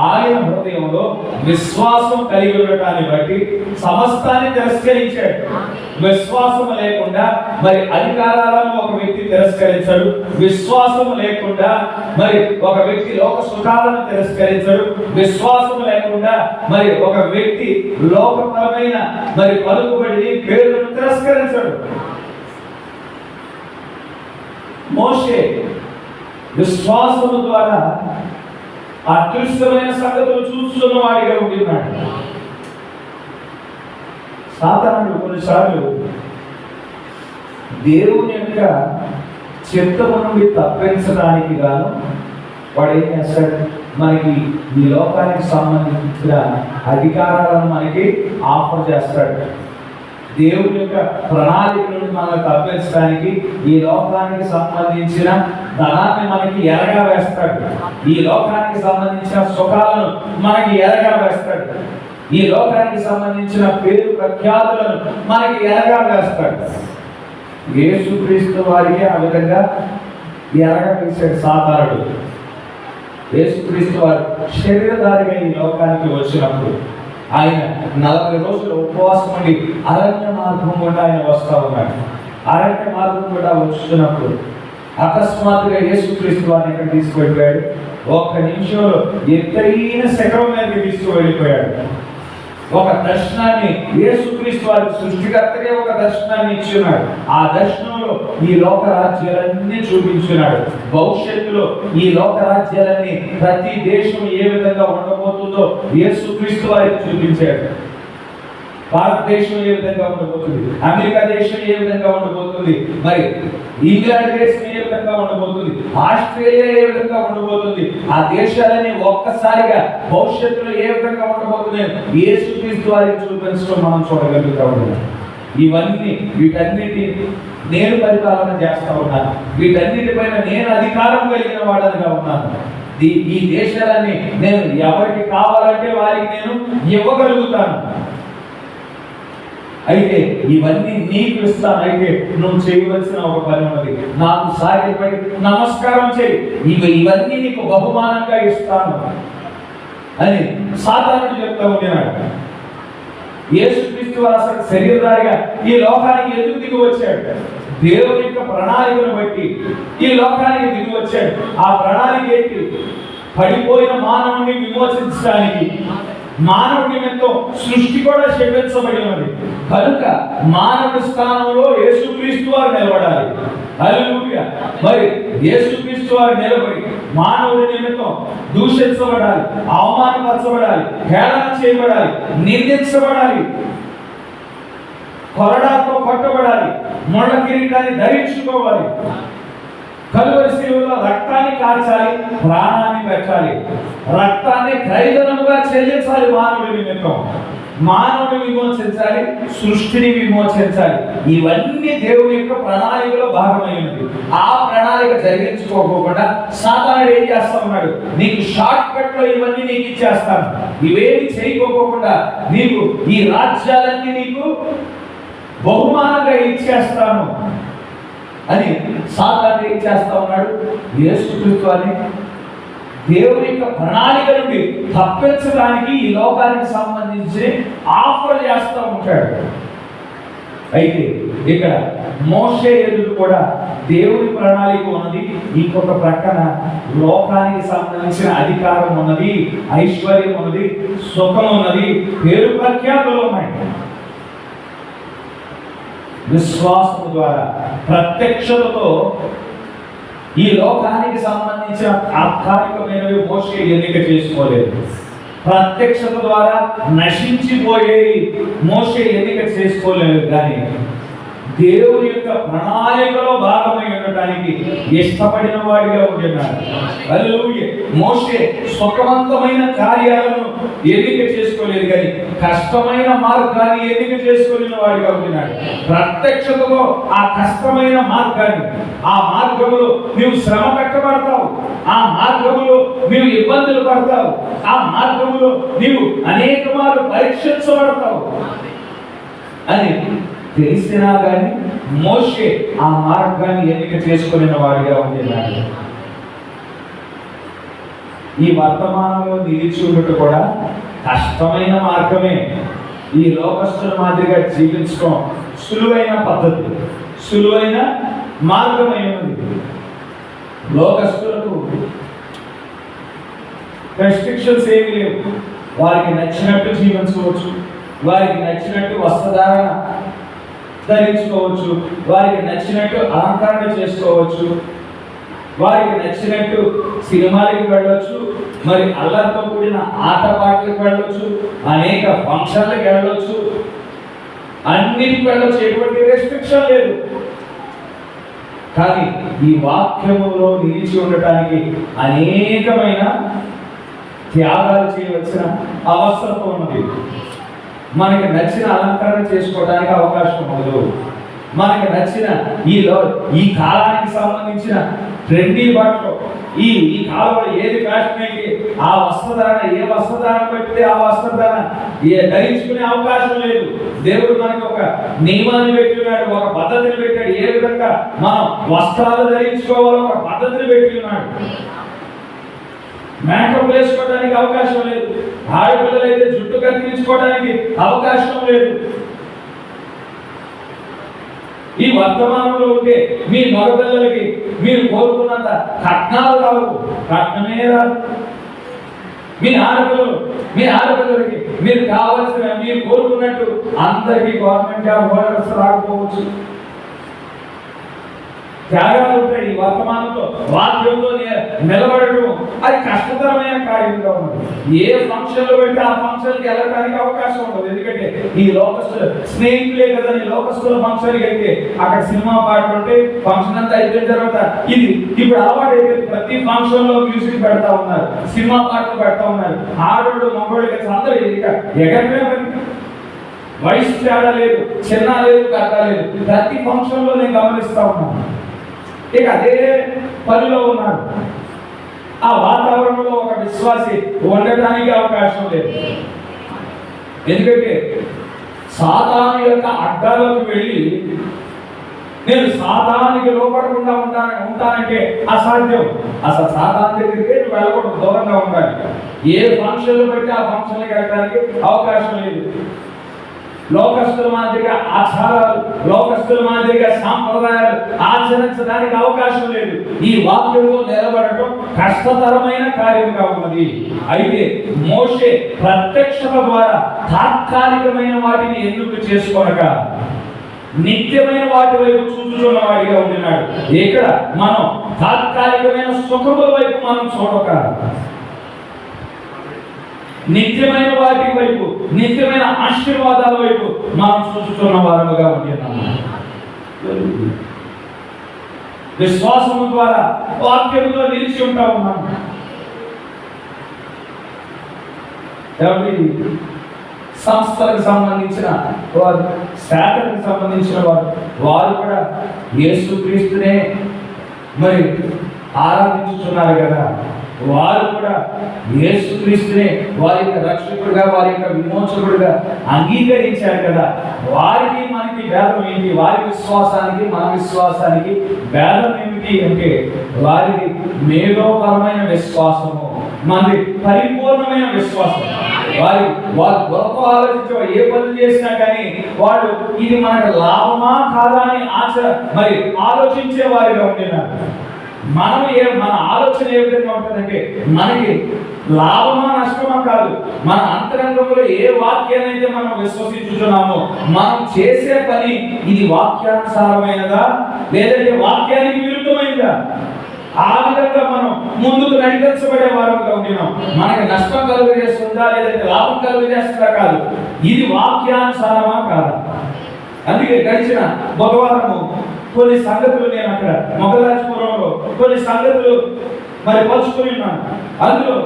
Speaker 1: ఆయన హృదయంలో విశ్వాసం కలిగి ఉండటాన్ని బట్టి సమస్తాన్ని తిరస్కరించాడు. విశ్వాసం లేకుండా మరి అధికారాలను ఒక వ్యక్తి తిరస్కరించాడు, విశ్వాసం లేకుండా మరి ఒక వ్యక్తి లోక సుఖాలను తిరస్కరించాడు, విశ్వాసం లేకుండా మరి ఒక వ్యక్తి లోకపరమైన మరి పలుకుబడిని పేరును తిరస్కరించాడు. మోషే విశ్వాసము ద్వారా అదృష్టమైన సంగతులు చూస్తున్న వాడిగా ఉంటున్నాడు. సాతానుడు కొన్నిసార్లు దేవుని యొక్క చిత్తము నుండి తప్పించడానికి గాను వాడు ఏం చేస్తాడు, మనకి ఈ లోకానికి సంబంధించిన అధికారాలను మనకి ఆఫర్ చేస్తాడు. దేవుని యొక్క ప్రణాళిక నుండి మనల్ని తప్పించడానికి ఈ లోకానికి సంబంధించిన ధనాన్ని మనకి ఎరగా వేస్తాడు. ఈ లోకానికి సంబంధించిన సుఖాలను మనకి ఎరగా వేస్తాడు. ఈ లోకానికి సంబంధించిన పేరు ప్రఖ్యాతులను మనకి ఎరగా వేస్తాడు. యేసుక్రీస్తు వారికి ఆ విధంగా ఎరగా వేశాడు సాతానుడు. యేసుక్రీస్తు వారు శరీరధారిగా ఈ లోకానికి వచ్చినప్పుడు ఆయన 40 రోజులు ఉపవాసం ఉండి అరణ్య మార్గం గుండా ఆయన వస్తూ ఉన్నాడు. అరణ్య మార్గం గుండా వస్తున్నప్పుడు అకస్మాత్తుగా యేసుక్రీస్తు వారిని ఇక్కడ తీసుకువెళ్ళిపోయాడు. ఒక్క నిమిషంలో ఎత్తైన శిఖరం మీదకి తీసుకువెళ్ళిపోయాడు. ఒక దర్శనాన్ని యేసుక్రీస్తు వారి సృష్టికర్తగా ఒక దర్శనాన్ని ఇచ్చున్నాడు. ఆ దర్శనంలో ఈ లోక రాజ్యాలన్నీ చూపించున్నాడు. భవిష్యత్తులో ఈ లోక రాజ్యాలన్నీ ప్రతి దేశం ఏ విధంగా ఉండబోతుందో యేసుక్రీస్తు వారికి చూపించాడు. భారతదేశం ఏ విధంగా ఉండబోతుంది, అమెరికా దేశం ఏ విధంగా ఉండబోతుంది, మరి ఇంగ్లాండ్ దేశం ఏ విధంగా ఉండబోతుంది, ఆస్ట్రేలియా ఏ విధంగా ఉండబోతుంది, ఆ దేశాలని ఒక్కసారిగా భవిష్యత్తులో ఏ విధంగా ఉండబోతుంది యేసుక్రీస్తు వారికి చూపించడం మనం చూడగలుగుతా ఉన్నాం. వీటన్నిటి నేను పరిపాలన చేస్తా ఉన్నాను. వీటన్నిటిపైన నేను అధికారం కలిగిన వాడనిగా ఉన్నాను. ఈ దేశాలన్నీ నేను ఎవరికి కావాలంటే వారికి నేను ఇవ్వగలుగుతాను. అయితే ఇవన్నీ నీకు ఇస్తాను. అయితే నువ్వు చేయవలసిన ఒక పని ఉన్నది. నాకు సాగిపడి నమస్కారం చేయి, ఇవన్నీ నీకు బహుమానంగా ఇస్తాను అని సాతానుడు చెప్తా ఉన్నాడు. యేసుక్రీస్తు వారు అసలు శరీరధారిగా ఈ లోకానికి ఎందుకు దిగి వచ్చాడు? దేవుని యొక్క ప్రణాళికను బట్టి ఈ లోకానికి దిగి వచ్చాడు. ఆ ప్రణాళిక ఏంటి? పడిపోయిన మానవుని విమోచించడానికి. మానవుడి నిమిత్తం సృష్టి కూడా క్షమించబడి ఉన్నది కనుక మానవుడి స్థానంలో యేసుక్రీస్తు వారు నిలబడాలి. హల్లెలూయా. మరి యేసుక్రీస్తు వారు నిలబడి మానవుడి నిమిత్తం దూషించబడాలి, అవమానపరచబడాలి, హేళన చేయబడాలి, నిందించబడాలి, కొరడాతో కొట్టబడాలి, ముళ్ళ కిరీటాన్ని ధరించుకోవాలి, కలువరి శిలువలో రక్తాన్ని కార్చాలి, ప్రాణాన్ని పెట్టాలి, రక్తాన్ని క్రైదనముగా చెల్లించాలి. మానవుడి నిమిత్తం మానవుని విమోచించాలి, సృష్టిని విమోచించాలి. ఇవన్నీ దేవుని యొక్క ప్రణాళికలో భాగమైనది. ఆ ప్రణాళిక జరిగించుకోకుండా సాతానుడు ఏం చేస్తా ఉన్నాడు? నీకు షార్ట్ కట్ లో ఇవన్నీ నీకు ఇచ్చేస్తాను, ఇవేమి చేయకోకుండా నీకు ఈ రాజ్యాలన్నీ నీకు బహుమానంగా ఇచ్చేస్తాను అని సాతానుడు ఏం చేస్తా ఉన్నాడు? యేసుక్రీస్తు అని దేవుని యొక్క ప్రణాళిక నుండి తప్పించడానికి ఈ లోకానికి సంబంధించి ఆఫర్ చేస్తూ ఉంటాడు. అయితే ఇక్కడ మోషే ఎదురు కూడా దేవుని ప్రణాళిక ఉన్నది, ఇంకొక ప్రక్కన లోకానికి సంబంధించిన అధికారం ఉన్నది, ఐశ్వర్యం ఉన్నది, సుఖం ఉన్నది, పేరు ప్రఖ్యాతులు ఉన్నాయి. విశ్వాసము ద్వారా ప్రత్యక్షతతో ఈ లోకానికి సంబంధించిన తాత్కాలికమైనవి మోషే ఎన్నిక చేసుకోలేదు. ప్రత్యక్షత ద్వారా నశించిపోయేవి మోషే ఎన్నిక చేసుకోలేదు. కానీ దేవుని యొక్క ప్రణాళికలో భాగమై ఉండటానికి ఇష్టపడిన వాడిగా ఉంటున్నాడు. హల్లెలూయా. మోషే సుఖవంతమైన కార్యాలను ఎన్నిక చేసుకోలేదు, కానీ కష్టమైన మార్గాన్ని ఎన్నిక చేసుకోలేని వాడిగా ఉంటున్నాడు. ప్రత్యక్షతలో ఆ కష్టమైన మార్గాన్ని, ఆ మార్గములో నీవు శ్రమ పెట్టబడతావు, ఆ మార్గములో నీవు ఇబ్బందులు పడతావు, ఆ మార్గములో నీవు అనేక మార్లు పరీక్షించబడతావు అని తెలిసినా కానీ మోషే ఆ మార్గాన్ని ఎన్నిక చేసుకునే వాడిగా ఉంటున్నాడు. ఈ వర్తమానంలో నిలిచి ఉండటం కూడా కష్టమైన మార్గమే. ఈ లోకస్తుల మాదిరిగా జీవించడం సులువైన పద్ధతి, సులువైన మార్గమైనది. లోకస్తులకు రెస్ట్రిక్షన్స్ ఏమీ లేవు. వారికి నచ్చినట్టు జీవించవచ్చు, వారికి నచ్చినట్టు వస్త్రధారణ ధరించుకోవచ్చు, వారికి నచ్చినట్టు అలంకరణ చేసుకోవచ్చు, వారికి నచ్చినట్టు సినిమాలకు వెళ్ళవచ్చు, మరి అల్లరితో కూడిన ఆటపాటలకు వెళ్ళవచ్చు, అనేక ఫంక్షన్లకు వెళ్ళవచ్చు, అన్నిటికి వెళ్ళవచ్చు. ఎటువంటి రెస్ట్రిక్షన్ లేదు. కానీ ఈ వాక్యములో నిలిచి ఉండటానికి అనేకమైన త్యాగాలు చేయవలసిన అవసరం ఉన్నది. మనకి నచ్చిన అలంకరణ చేసుకోవడానికి అవకాశం ఉండదు. మనకి నచ్చిన ఈ కాలానికి సంబంధించిన ట్రెండీ బట్టలు, ఈ కాలంలో ఏది ఫ్యాషన్ అయితే ఆ వస్త్రధారణ, ఏ వస్త్రధారణ పెడితే ఆ వస్త్రధారణ ధరించుకునే అవకాశం లేదు. దేవుడు మనకి ఒక నియమాన్ని పెట్టినాడు, ఒక పద్ధతిని పెట్టాడు. ఏ విధంగా మనం వస్త్రాలు ధరించుకోవాలో ఒక పద్ధతిని పెట్టినాడు. మేకప్ వేసుకోవడానికి అవకాశం లేదు. ఆడపిల్లలైతే జుట్టు కత్తిరించుకోవడానికి అవకాశం లేదు. ఈ వర్తమానంలో ఉంటే మీ మగపిల్లలకి మీరు కోరుకున్నంత కట్నాలు రావు, కట్నమే రాదు. మీ ఆడపిల్లలకి మీరు కావాల్సిన, మీరు కోరుకున్నట్టు అందరికీ గవర్నమెంట్ జాబ్ హోల్డర్స్ రాకపోవచ్చు. త్యాగాలు ఉంటాయి. ఈ వర్తమానంలో వాక్యంలో నిలబడటం అది కష్టతరమైన కార్యంగా ఉంది. ఏ ఫంక్షన్ లో పెడితే ఆ ఫంక్షన్ కి వెళ్ళడానికి అవకాశం ఉండదు. ఎందుకంటే ఈ లోకస్తులు స్నేహితులే కదా, లోకస్తుల ఫంక్షన్ కి వెళ్తే అక్కడ సినిమా పాటలు ఉంటే ఫంక్షన్ అంతా అయిపోయిన తర్వాత ఇది ఇప్పుడు అలవాటు అయిపోయింది. ప్రతి ఫంక్షన్ లో మ్యూజిక్ పెడతా ఉన్నారు, సినిమా పాటలు పెడతా ఉన్నారు. ఆడోళ్ళు మగోళ్ళు కలిసి అందరూ ఎగరమే వయసు తేడా లేదు, చిన్న లేదు, పెద్ద లేదు. ప్రతి ఫంక్షన్ లో నేను గమనిస్తా ఉన్నాను. ఇక అదే పనిలో ఉన్నారు. ఆ వాతావరణంలో ఒక విశ్వాసి ఉండటానికి అవకాశం లేదు. ఎందుకంటే సాతాను యొక్క అడ్డాలోకి వెళ్ళి నేను సాతానికి లోపడకుండా ఉంటానంటే అసాధ్యం. అసలు సాతాను దగ్గరికి వెళ్ళకూడదు, దూరంగా ఉండాలి. ఏ ఫంక్షన్లు పెట్టి ఆ ఫంక్షన్కి వెళ్ళడానికి అవకాశం లేదు. లోకస్తుల మాదిరిగా ఆచారాలు, లోకస్తుల మాదిరిగా సాంప్రదాయాలు ఆచరించడానికి అవకాశం లేదు. ఈ వాక్యంలో నిలబడటం కష్టతరమైన కార్యంగా ఉన్నది. అయితే మోషే ప్రత్యక్షత ద్వారా తాత్కాలికమైన వాటిని ఎందుకు చేసుకోనక నిత్యమైన వాటి వైపు చూస్తున్న వాడిగా ఉంటున్నాడు. ఇక్కడ మనం తాత్కాలికమైన సుఖముల వైపు మనం చూడక నిత్యమైన వాటి వైపు, నిత్యమైన ఆశీర్వాదాల వైపు మనం చూస్తున్న వారముగా ఉంటున్నాము. విశ్వాసము ద్వారా వాక్యంలో నిలిచి ఉంటా ఉన్నాము. సంస్థలకు సంబంధించిన వారు, శాఖలకు సంబంధించిన వారు కూడా యేసుక్రీస్తునే మరి ఆరాధించుతున్నారు కదా. వారు కూడా యేసుక్రీస్తునే వారి యొక్క రక్షకుడిగా, వారి యొక్క విమోచకుడిగా అంగీకరించారు కదా. వారికి మనకి భేదం ఏంటి? వారి విశ్వాసానికి మన విశ్వాసానికి భేదం ఏమిటి అంటే వారిది మేధోపరమైన విశ్వాసము, మనది పరిపూర్ణమైన విశ్వాసం. వారు గొప్ప ఆలోచించే ఏ పనులు చేసినా కానీ వాళ్ళు ఇది మనకు లాభమా కాదా అని మరి ఆలోచించే వారిగా ఉంటున్నారు. మన ఆలోచన ఏ విధంగా ఉంటుందంటే మనకి లాభమా నష్టమా కాదు, మన అంతరంగంలో ఏ వాక్యాన్ని అయితే మనం విశ్వసించుతున్నామో మనం చేసే పని ఇది వాక్యానుసారమైనదా లేదంటే వాక్యానికి విరుద్ధమైనదా, ఆ విధంగా మనం ముందుకు నడిపించబడే వారంగా ఉంటున్నాం. మనకి నష్టం కలుగజేస్తుందా లేదంటే లాభం కలుగజేస్తుందా కాదు, ఇది వాక్యానుసారమా కాదా. అందుకే గడిచిన బుధవారము కొన్ని సంగతులు నేను అక్కడ మొగలాజపురంలో కొన్ని సంగతులు మరి పంచుకొని ఉన్నాను. అందులో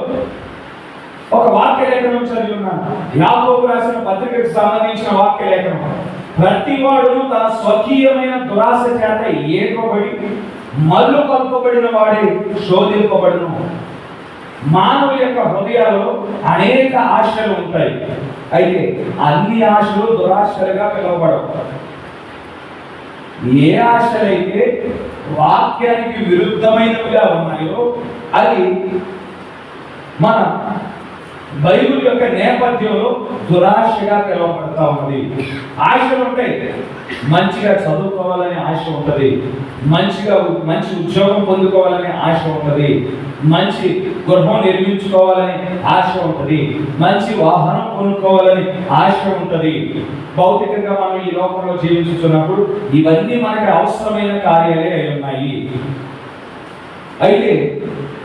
Speaker 1: ఒక వాక్య లేఖనం చదివి ఉన్నాను. యాకోబు రాసిన పత్రికకు సంబంధించిన వాక్య లేఖనం. ప్రతి వాడును తన స్వకీయమైన దురాశ చేత ఏకబడి మల్లు కల్పబడిన వాడే శోధింపబడును. మానవుల యొక్క హృదయాల్లో అనేక ఆశలు ఉంటాయి. అయితే అన్ని ఆశలు దురాశలుగా పిలువబడవు. ఏ ఆశలైతే వాక్యానికి విరుద్ధమైనవిగా ఉన్నాయో అది మన బైబిల్ యొక్క నేపథ్యంలో దురాశగా పిలువబడతా ఉన్నది. ఆశలు ఉంటాయి. మంచిగా చదువుకోవాలనే ఆశ ఉంటుంది, మంచి ఉద్యోగం పొందుకోవాలనే ఆశ ఉంటుంది, మంచి గృహం నిర్మించుకోవాలని ఆశ ఉంటుంది, మంచి వాహనం కొనుక్కోవాలని ఆశ ఉంటుంది. భౌతికంగా మనం ఈ లోకంలో జీవించుతున్నప్పుడు ఇవన్నీ మనకి అవసరమైన కార్యాలే అయి ఉన్నాయి. అయితే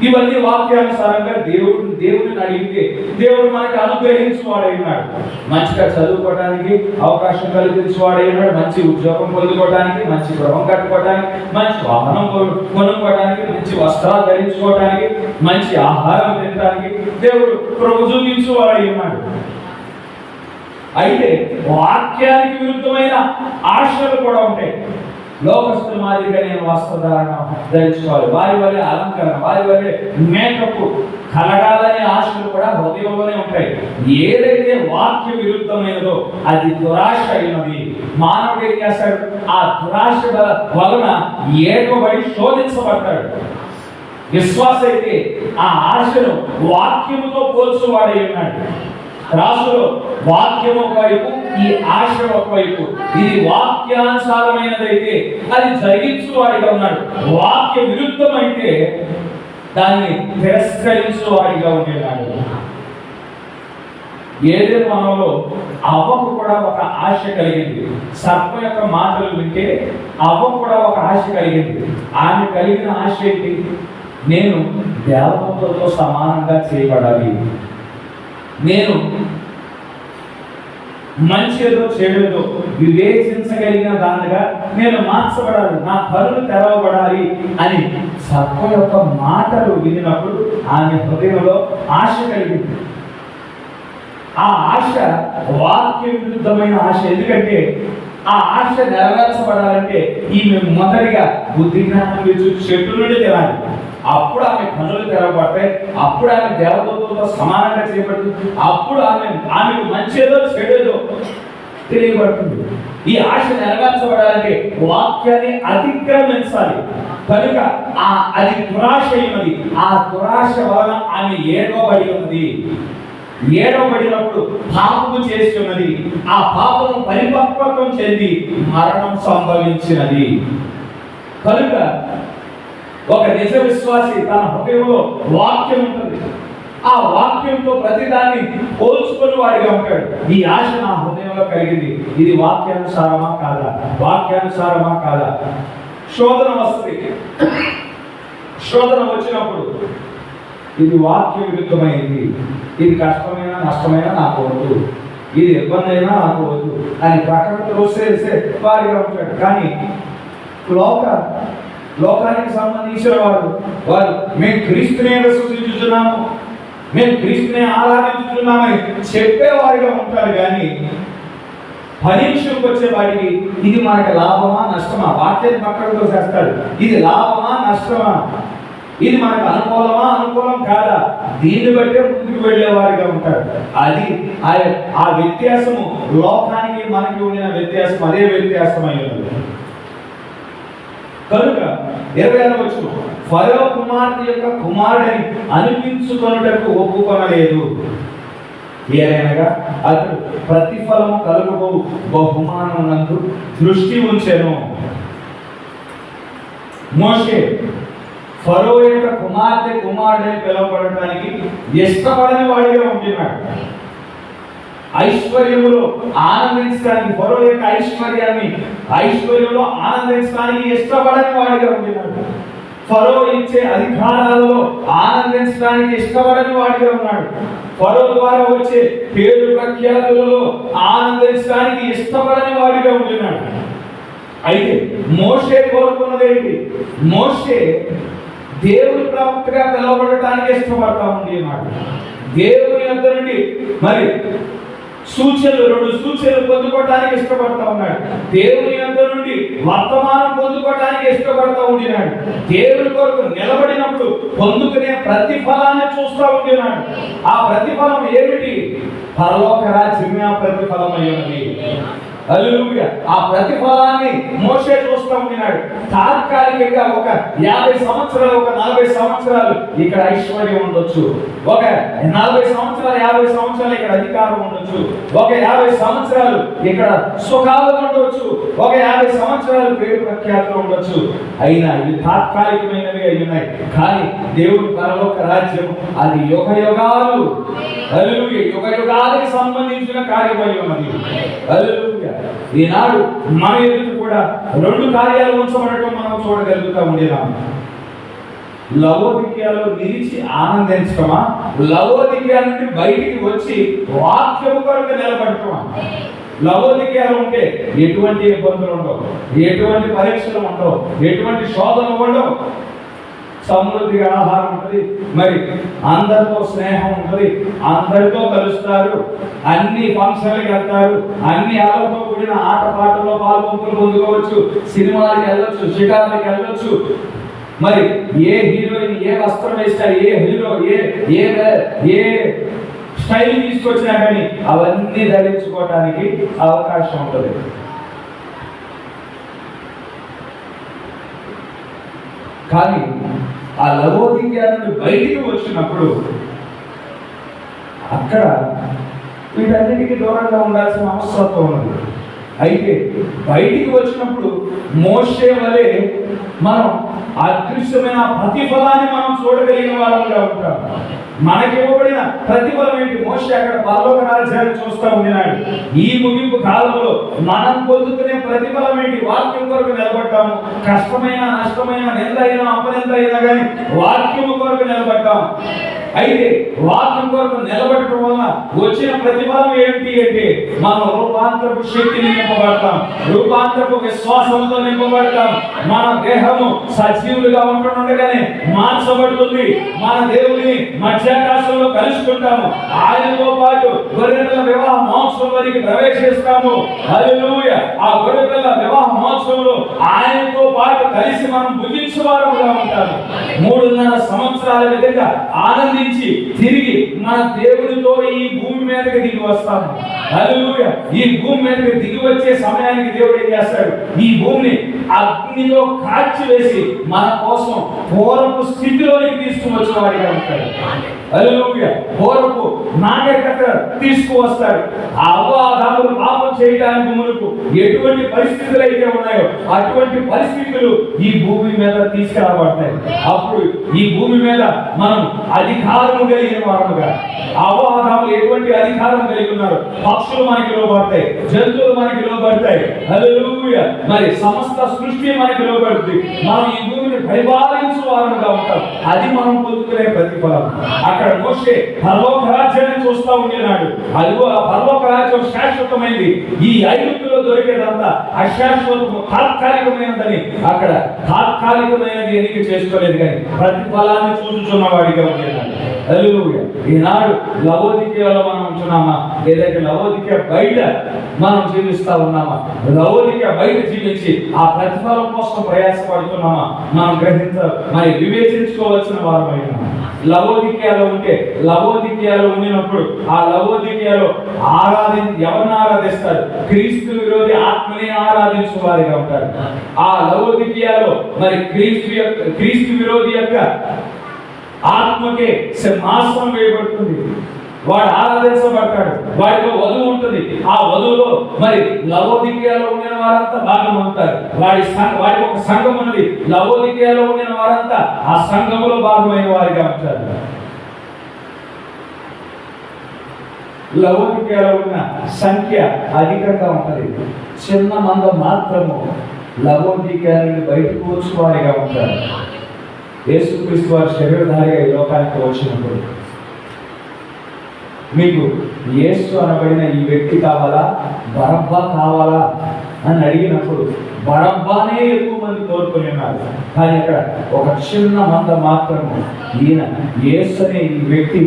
Speaker 1: ఇవన్నీ వాక్యానుసారంగా దేవుడిని అడిగితే దేవుడు మనకి అనుగ్రహించువాడై ఉన్నాడు. మంచిగా చదువుకోవడానికి అవకాశం కల్పించువాడై ఉన్నాడు, మంచి ఉద్యోగం పొందుకోవడానికి, మంచి గృహం కట్టుకోవడానికి, మంచి వాహనం కొనుక్కోవడానికి, మంచి వస్త్రాలు ధరించుకోవడానికి, మంచి ఆహారం తినడానికి దేవుడు చూపించువాడై ఉన్నాడు. అయితే వాక్యానికి విరుద్ధమైన ఆశలు కూడా ఉంటాయి. లోకస్తుల మాదిరిగా నేను వస్త్రధారణ ధరించుకోవాలి, వారి వల్లే అలంకరణ, వారి వల్లే మేకప్ కలగాలనే ఆశలు కూడా హృదయంలోనే ఉంటాయి. ఏదైతే వాక్య విరుద్ధమైనదో అది దురాశ అయినది. మానవుడు ఏం చేస్తాడు? ఆ దురాశ వలన ఏడవబడి శోధించబడతాడు. విశ్వాస అయితే ఆ ఆశను వాక్యముతో పోల్చువాడై ఉన్నాడు. రాసులో వాక్యం ఒకవైపు, ఈ ఆశ ఒకవైపు. ఇది వాక్యానుసారమైనదైతే అది జరిగించువాడిగా ఉన్నాడు, వాక్య విరుద్ధమైతే దాన్ని తిరస్కరించువాడిగా ఉండేవాడు. ఏదే మనలో అవ్వకు కూడా ఒక ఆశ కలిగింది. సర్పం యొక్క మాటలు వింటే అవ్వకు కూడా ఒక ఆశ కలిగింది. ఆమె కలిగిన ఆశ ఏంటి? నేను దేవతలతో సమానంగా చేయబడాలి, నేను మంచి ఏదో చెడుదో వివేచించగలిగిన దానిగా నేను మార్చబడాలి, నా కనులు తెరవబడాలి అని సర్పం యొక్క మాటలు వినినప్పుడు ఆమె హృదయంలో ఆశ కలిగింది. ఆ ఆశ వాక్య విరుద్ధమైన ఆశ. ఎందుకంటే ఆ ఆశ నెరవేర్చబడాలంటే ఈమె మొదటిగా బుద్ధి జ్ఞానం చెట్టు నుండి తినాలి. అప్పుడు ఆమె కన్నులు తెరవబడతాయి, అప్పుడు ఆమె దేవదూతలతో సమానంగా చేయబడుతుంది, అప్పుడు ఆమెకు మంచేదో చెడేదో తెలియబడుతుంది. ఈ ఆశ నెరవేర్చబడాలంటే వాక్యాన్ని అతిక్రమించాలి. కనుక అది దురాశ అయినది. ఆ దురాశ వలన ఆమె ఏడవబడి ఉన్నది. ఏడవబడినప్పుడు పాపము చేసి ఉన్నది. ఆ పాపము పరిపక్వత్వం చెంది మరణం సంభవించినది. కనుక ఒక నిజ విశ్వాసి తన హృదయంలో వాక్యం ఉంటుంది. ఆ వాక్యంతో ప్రతిదాన్ని పోల్చుకొని వాడిగా ఉంటాడు. ఈ ఆశ నా హృదయంలో కలిగింది, ఇది వాక్యానుసారమా కాదా, వాక్యానుసారమా కాదా. శోధన వస్తుంది. శోధన వచ్చినప్పుడు ఇది వాక్య విరుద్ధమైంది, ఇది కష్టమైనా నష్టమైనా నాకు వద్దు, ఇది ఇబ్బంది అయినా నాకు వద్దు అని ప్రకటనలో చేసే వారిగా ఉంటాడు. కానీ లోకానికి సంబంధించిన వారు మేము క్రీస్తునే విశ్వసించుతున్నాము, మేము క్రీస్తునే ఆరాధించుతున్నామని చెప్పేవారిగా ఉంటారు. కానీ పరీక్షకు వచ్చే వాడికి ఇది మనకి లాభమా నష్టమా, వాక్యాన్ని పక్కనతో చేస్తాడు. ఇది లాభమా నష్టమా, ఇది మనకు అనుకూలం కాదా, దీన్ని బట్టే ముందుకు వెళ్ళేవారిగా ఉంటాడు. అది ఆ వ్యత్యాసము లోకానికి మనకి ఉండిన వ్యత్యాసం, అదే వ్యత్యాసం అయ్యింది. కనుక 26వ వచనం, ఫరో కుమార్తె యొక్క కుమారుడని అనిపించుకొనుటకు ఒప్పుకొనలేదు. ఏదైనగా అతడు ప్రతిఫలము కలుగు బహుమానమునందు దృష్టి ఉంచెను. మోషే ఫరో యొక్క కుమారుడని పిలువబడటానికి ఇష్టపడని వాడిగా ఉంటున్నాడు. ఐశ్వర్యములో ఆనందించడానికి, ఫరో యొక్క ఐశ్వర్యంలో ఆనందించడానికి ఇష్టపడని వాడిగా ఉంటున్నాడు. ఫరో ఇచ్చే అధికారాలలో ఆనందించడానికి ఇష్టపడని వాడిగా ఉన్నాడు. ఫరో ద్వారా వచ్చే పేరు ప్రఖ్యాతులలో ఆనందించడానికి ఇష్టపడని వాడిగా ఉంటున్నాడు. అయితే మోషే కోరుకున్నదేంటి? మోషే దేవుని ప్రవక్తగా పిలువబడటానికి ఇష్టపడతా ఉండేవాడు. దేవుని యొద్ద నుండి మరి రెండు సూచనలు పొందుకోవడానికి ఇష్టపడతా ఉన్నాడు. దేవుని యొద్ద నుండి వర్తమానం పొందుకోవడానికి ఇష్టపడతా ఉండినాడు. దేవుని కొరకు నిలబడినప్పుడు పొందుకునే ప్రతిఫలాన్ని చూస్తూ ఉండినాడు. ఆ ప్రతిఫలం ఏమిటి? పరలోక రాజ్యమే ఆ ప్రతిఫలం అయ్యున్నది. హల్లెలూయా. ఆ ప్రతిఫలాన్ని మోషే చూస్తూ ఉండినాడు. తాత్కాలికంగా ఒక 50 సంవత్సరాలు, ఒక 40 సంవత్సరాలు ఇక్కడ ఐశ్వర్యం ఉండొచ్చు, ఒక 40 సంవత్సరాలు 50 సంవత్సరాలు ఇక్కడ అధికారం ఉండొచ్చు, ఒక 50 సంవత్సరాలు ఇక్కడ సుఖాలు ఉండొచ్చు, ఒక 50 సంవత్సరాలు పేరు ప్రఖ్యాతులు ఉండొచ్చు. అయినా ఇవి తాత్కాలికమైనవి అయి ఉన్నాయి. కానీ దేవుడి పరలోక రాజ్యం అది యుగ యుగాలు, హల్లెలూయా, యుగ యుగాలకు సంబంధించిన కార్యమై ఉన్నది. హల్లెలూయా. ఈనాడు మన ఎదుట కూడా 2 కార్యాలు ఉంచబడటం మనం చూడగలుగుతా ఉండేదాం. లవోదికయలో నిలిచి ఆనందించటమా, లవోదికయ నుండి బయటికి వచ్చి వాక్యము కొరకు నిలబడటమా. లవోదికయలో ఉంటే ఎటువంటి ఇబ్బందులు ఉండవు, ఎటువంటి పరీక్షలు ఉండవు, ఎటువంటి శోధనలు ఉండవు. సమృద్ధిగా ఆహారం ఉంటుంది, మరి అందరితో స్నేహం ఉంటుంది, అందరితో కలుస్తారు, అన్ని ఫంక్షన్లకు వెళ్తారు, అన్ని ఆటలతో కూడిన ఆటపాటల్లో పాల్గొంపులు పొందుకోవచ్చు, సినిమాలకు వెళ్ళొచ్చు, షికార్లకు వెళ్ళొచ్చు. మరి ఏ హీరోయిన్ ఏ వస్త్రం వేసినా, ఏ హీరో ఏ స్టైల్ తీసుకొచ్చినా కానీ అవన్నీ ధరించుకోవడానికి అవకాశం ఉంటుంది. కానీ ఆ లవోదికయ నుండి బయటికి వచ్చినప్పుడు అక్కడ వీటన్నిటికీ దూరంగా ఉండాల్సిన అవసరం ఉన్నది. అయితే బయటికి వచ్చినప్పుడు మోషే వలె మనం అదృశ్యమైన ప్రతిఫలాన్ని మనం చూడగలిగిన వాళ్ళంగా ఉంటాం. మనకి ఇవ్వబడిన ప్రతిఫలం ఏంటి? మోషే అక్కడ పరలోక రాజ్యాన్ని చూస్తూ ఉన్నాడు. ఈ ముగింపు కాలంలో మనం పొందుకునే ప్రతిఫలం ఏంటి? వాక్యం కొరకు నిలబడ్డాము. కష్టమైన, నష్టమైన, నిందైనా, అపనిందైనా కానీ వాక్యం కొరకు నిలబడ్డాము. అయితే వాక్యం కొరకు నిలబడటం వల్ల వచ్చిన ప్రతిఫలం ఏంటి అంటే మనం రూపాంతరపు శక్తిని నింపబడతాం, రూపాంతరపు విశ్వాసంతో నింపబడతాం. మన దేహము సజీవులుగా ఉంటుండగానే మార్చబడుతుంది. మన దేవుని మధ్యాకాశంలో కలుసుకుంటాము. ఆయనతో పాటు గొర్రెపిల్ల వివాహ మహోత్సవానికి ప్రవేశిస్తాము. హల్లెలూయా! ఆ గొర్రెపిల్ల వివాహ మహోత్సవంలో ఆయనతో పాటు కలిసి మనం భుజించువారుగా ఉంటాము. 3.5 సంవత్సరాల విధంగా ఆనందించి తిరిగి మన దేవునితో ఈ భూమి మీదకి దిగి వస్తాము. హల్లెలూయా! ఈ భూమి మీదకి దిగి వచ్చే సమయానికి దేవుడు ఏం చేస్తాడు? ఈ భూమిని అగ్నిలో కాల్చి వేసి మన కోసం పూర్వపు స్థితిలోనికి తీసుకువచ్చిన వాడిగా ఉంటాడు. హల్లెలూయా! పూర్వపు నాగరికత తీసుకువస్తాడు. ఆ అపవాదాలు పాపం చేయడానికి మునుపు ఎటువంటి పరిస్థితులు అయితే ఉన్నాయో అటువంటి పరిస్థితులు ఈ భూమి మీద తీసుకురాబడతాయి. అప్పుడు ఈ భూమి మీద మనం అధికారము కలిగిన వారముగా, అపవాదాలు ఎటువంటి అధికారం కలిగి ఉన్నారు? పక్షులు మనకి లోబడతాయి, జంతువులు మనకి లోబడతాయి. హల్లెలూయా! మరి సమస్త సృష్టి మనకి లోబడుతుంది. మనం ఈ భూమిని పరిపాలించు వారముగా ఉంటాం. అది మనం పొందుకునే ప్రతిఫలం. అక్కడ మోషే పరలోక రాజ్యాన్ని చూస్తూ ఉండేనాడు. అదిగో ఆ పరలోక రాజ్యం శాశ్వతమైంది. ఈ ఐగుప్తులో దొరికేదంతా అశాశ్వతము, తాత్కాలికమైనదని అక్కడ తాత్కాలికమైనది ఎన్నిక చేసుకోలేదు, కానీ ప్రతిఫలాన్ని చూస్తున్న వాడిగా ఉండేనాడు. హల్లెలూయా! ఈనాడు లవోదికయలో మనం ఉంటున్నామా, లేదంటే లవోదికయ బయట మనం జీవిస్తా ఉన్నామా? లవోదికయ బయట జీవించి ఆ ప్రతిఫలం కోసం ప్రయాసపడుతున్నామా? మనం మరి వివేచించుకోవాల్సిన వారమైన లవోదికయలో ఉంటే, లవోదికయలో ఉండినప్పుడు ఆ లవోదికయలో ఎవరిని ఆరాధిస్తారు? క్రీస్తు విరోధి ఆత్మని ఆరాధించే వారిగా ఉంటారు. ఆ లవోదికయలో మరి క్రీస్తు విరోధి యొక్క ఆత్మకే సింహాసనం వేయబడుతుంది. వాడు ఆరాధించబడతాడు. వాడిలో వధువు ఉంటుంది. ఆ వధువులో మరి లవోదికయలో ఉండిన వారంతా భాగం అవుతారు. వాడి ఒక సంఘం ఉన్నది. లవోదికయలో ఉండిన వారంతా ఆ సంఘములో భాగమైన వారిగా ఉంటారు. లవోదికయలో ఉన్న సంఖ్య అధికంగా ఉంటుంది. చిన్న మంద మాత్రము లవోదికయ నుండి బయటకు వచ్చి వారిగా ఉంటారు. యేసుక్రీస్తు వారి శరీరధారిగా ఈ లోకానికి వచ్చినప్పుడు మీకు యేసు అనబడిన ఈ వ్యక్తి కావాలా, బరబ్బా కావాలా అని అడిగినప్పుడు బరబ్బానే ఎక్కువ మంది కోరుకుని ఉన్నారు. కానీ అక్కడ ఒక చిన్న మంద మాత్రము ఈయన యేసు అనే ఈ వ్యక్తి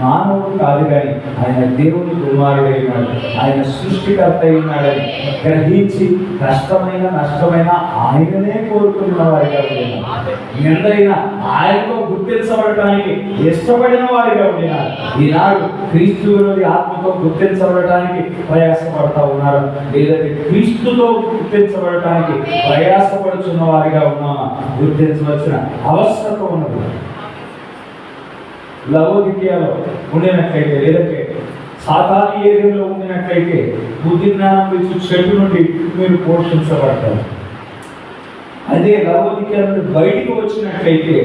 Speaker 1: మానవుడు కాదు, కానీ ఆయన దేవుని కుమారుడు అయినాడు, ఆయన సృష్టికర్త అయినాడని గ్రహించి కష్టమైన నష్టమైన ఆయననే కోరుకున్న వారిగా ఉండినారు. నిందైన ఆయనతో గుర్తించబడటానికి ఇష్టపడిన వారిగా ఉండినారు. ఈనాడు క్రీస్తు విరోధి ఆత్మతో గుర్తించబడటానికి ప్రయాసపడతా ఉన్నారు, లేదంటే క్రీస్తుతో గుర్తించబడటానికి ప్రయాసపడుచున్న వారిగా ఉన్నామా? గుర్తించవలసిన అవసరం ఉన్నది. లవోదికయలో ఉండినట్లయితే, లేదంటే సాతాను ఏరియాలో ఉండినట్లయితే బుద్ధి జ్ఞానం ఇచ్చు చెట్టు నుండి మీరు పోషించబడతారు. అదే లవోదికయ నుండి బయటికి వచ్చినట్లయితే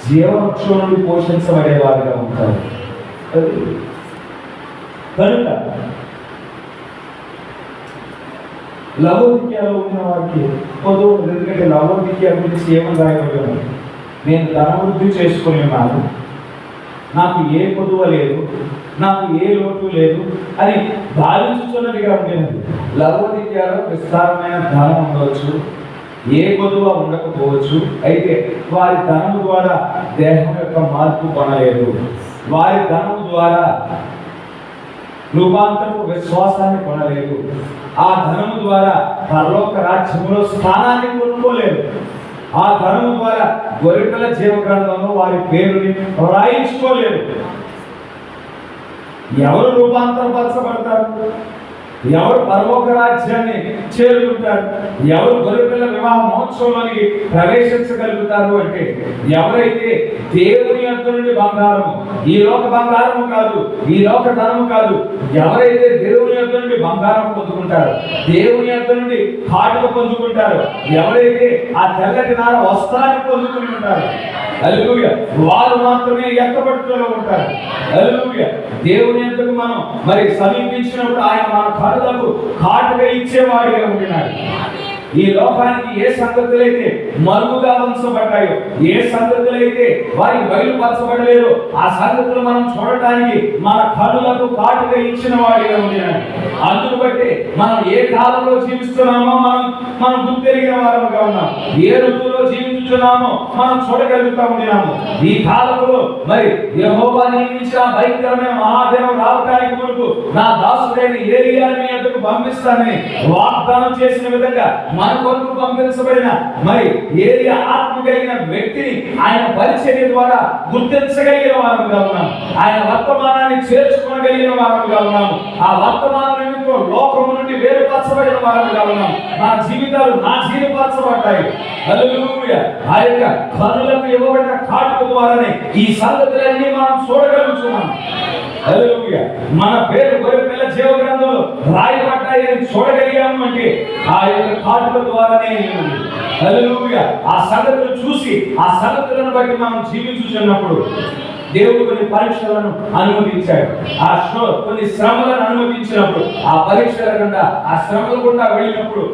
Speaker 1: జీవవృక్షం నుండి పోషించబడే వారిగా ఉంటారు. కనుక లవోదికయలో ఉన్న వారికి పొదువు, ఎందుకంటే లవోదికయ గురించి ఏమని రాయబడ్డాను? నేను ధనవృద్ధి చేసుకుని ఉన్నాను, నాకు ఏ పొదువ లేదు, నాకు ఏ లోటు లేదు అని భావించుతున్నదిగా ఉండేది. లవోదికయలో విస్తారమైన ధనం ఉండవచ్చు, ఏ కొదువ ఉండకపోవచ్చు, అయితే వారి ధనము ద్వారా దేహం యొక్క మార్పు కొనలేదు. వారి ధనము ద్వారా రూపాంతరపు విశ్వాసాన్ని కొనలేదు. ఆ ధనము ద్వారా పరలోక రాజ్యములో స్థానాన్ని కొనుక్కోలేదు. ఆ ధనము ద్వారా గొర్రెల జీవ గ్రంథంలో వారి పేరుని రాయించుకోలేదు. ఎవరు రూపాంతరపరచబడతారు? ఎవరు పరలోక రాజ్యాన్ని చేరుకుంటారు? ఎవరు గొర్రెపిల్ల వివాహ మహోత్సవంలోనికి ప్రవేశించగలుగుతారు అంటే ఎవరైతే దేవుని యొద్ద నుండి బంగారము, ఈ లోక బంగారము కాదు, ఈ లోక ధనము కాదు, ఎవరైతే దేవుని యొద్ద నుండి బంగారం పొందుకుంటారో, దేవుని యొద్ద నుండి కాటుక పొందుకుంటారో, ఎవరైతే ఆ తెల్లటి నార వస్త్రాన్ని పొందుకుని ఉంటారో, హల్లెలూయా, వారు మాత్రమే ఎత్తబడుటలో ఉంటారు. హల్లెలూయా. దేవుని యొద్దకు మనం మరి సమీపించినప్పుడు ఆయన మన కళ్ళకు కాటుగా ఇచ్చేవాడిగా ఉంటున్నాడు. ఈ లోకానికి ఏ సంగతులైతే మరుగుగా ఉంచబడ్డాయో, ఏ సంగతులైతే వారికి బయలుపరచబడలేదో, ఆ సంగతులు మనం చూడటానికి మన కళ్ళకు కాటుగా ఇచ్చిన వాడిగా ఉంటున్నాడు. అందును బట్టి మనం ఏ కాలంలో జీవిస్తున్నామో మనం గుర్తెరిగిన వారముగా ఉన్నాం. ఏ ఋతువులో జీవించుతున్నామో మనం చూడగలుగుతా ఉంటున్నాము. ఈ కాలంలో మరి యెహోవా నియమించిన భయంకరమైన మహాదినం రావడానికి మునుపు నా దాసుడైన ఏలీయాను మీ యొద్దకు పంపిస్తానని వాగ్దానం చేసిన విధంగా మన కొరకు పంపించబడిన మరి ఏలియా ఆత్మ కలిగిన వ్యక్తిని ఆయన పరిచర్య ద్వారా గుర్తించగలిగిన వారముగా ఉన్నాము. ఆయన వర్తమానాన్ని చేర్చుకోగలిగిన వారముగా ఉన్నాము. ఆ వర్తమానం నిమిత్తం లోకము నుండి వేరుపరచబడిన వారముగా ఉన్నాము. నా జీవితాలు నాశీనపరచబడ్డాయి. హల్లెలూయా. ఆ యొక్క కనులకు ఇవ్వబడిన కాటుక ద్వారానే ఈ సంగతులన్నీ మనం చూడగలుగుతున్నాము. హల్లెలూయా. మన పేరు గొర్రెపిల్ల జీవ గ్రంథంలో రాయబడ్డాయని చూడగలిగాము అంటే ఆ యొక్క కాటుక ద్వారానే. హల్లెలూయా. ఆ సంగతులు చూసి ఆ సంగతులను బట్టి మనం జీవించుచున్నప్పుడు దేవుడు కొన్ని పరీక్షలను అనుమతించాడు. కొన్ని శ్రమలను అనుమతించినప్పుడు, ఆ పరీక్షల గుండా, ఆ శ్రమల గుండా వెళ్ళినప్పుడు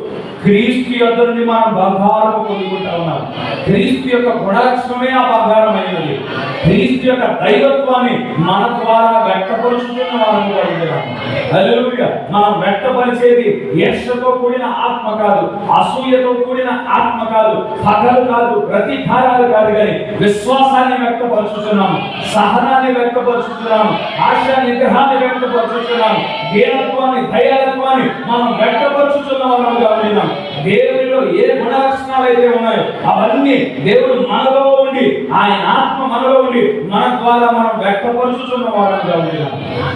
Speaker 1: క్రీస్తు యొద్ద నుండి మనం బంగారం పొందుకుంటా ఉన్నాం. క్రీస్తు యొక్క గుణలక్షణమే ఆ బంగారం అయినది. క్రీస్తు యొక్క దైవత్వాన్ని మన ద్వారా వ్యక్తపరుచుతున్న వారంగా ఉన్నాము. హల్లెలూయా. మనం వ్యక్తపరిచేది ఈర్ష్యతో కూడిన ఆత్మ కాదు, అసూయతో కూడిన ఆత్మ కాదు, పగలు కాదు, ప్రతీకారాలు కాదు, కానీ విశ్వాసాన్ని వ్యక్తపరుచుతున్నాము, సహనాన్ని వ్యక్తపరుచుతున్నాము, ఆశా నిగ్రహాన్ని వ్యక్తపరుచుతున్నాము, దీనత్వాన్ని, దయాలత్వాన్ని మనం వ్యక్తపరుచుతున్న వారంగా ఉన్నాం. దేవునిలో ఏ గుణలక్షణాలు అయితే ఉన్నాయో అవన్నీ దేవుడు మనలో ఉండి, ఆయన ఆత్మ మనలో ఉండి మన ద్వారా మనం వ్యక్తపరుచుతున్న వారంగా ఉన్నాం.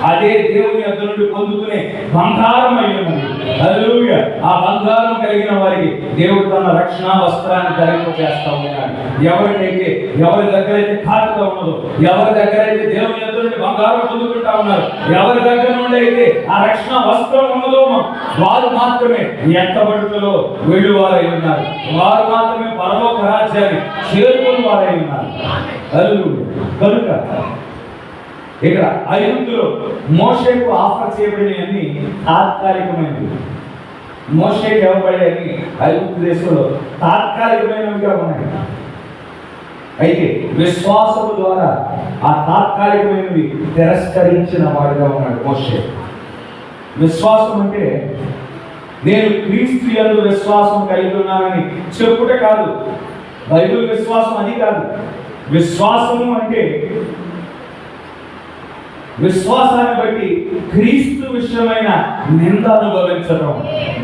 Speaker 1: అదే దేవుని యొద్ద నుండి పొందుకునే బంగారం అయ్యున్నది. హల్లెలూయా. ఆ బంగారం కలిగిన వారికి దేవుడు తన రక్షణ వస్త్రాన్ని ధరింపజేస్తా ఉన్నాడు. ఎవరి దగ్గర అయితే కాటుగా ఉన్నదో, ఎవరి దగ్గర అయితే దేవుని యొద్ద నుండి బంగారం పొందుకుంటా ఉన్నారు, ఎవరి దగ్గర నుండి అయితే ఆ రక్షణ వస్త్రం ఉన్నదో వారు మాత్రమే ఎత్తబడుటలో వెళ్ళువారై ఉన్నారు. వారు మాత్రమే పరలోక రాజ్యాన్ని చేరుకుని వారై ఉన్నారు. హల్లెలూయా. కనుక ఇక్కడ ఐగుప్తులో మోషేకు ఆఫర్ చేయబడినవన్నీ తాత్కాలికమైనవి. మోషేకి ఇవ్వబడేవి ఐగుప్తు దేశంలో తాత్కాలికమైనవిగా ఉన్నాయి. అయితే విశ్వాసము ద్వారా ఆ తాత్కాలికమైనవి తిరస్కరించిన వాడిగా ఉన్నాడు మోషే. విశ్వాసం అంటే నేను క్రీస్తు యందు విశ్వాసం కలిగి ఉన్నానని చెప్పుట కాదు. బైబిల్ విశ్వాసం అది కాదు. విశ్వాసము అంటే విశ్వాసాన్ని బట్టి క్రీస్తు విషయమైన నింద అనుభవించడం,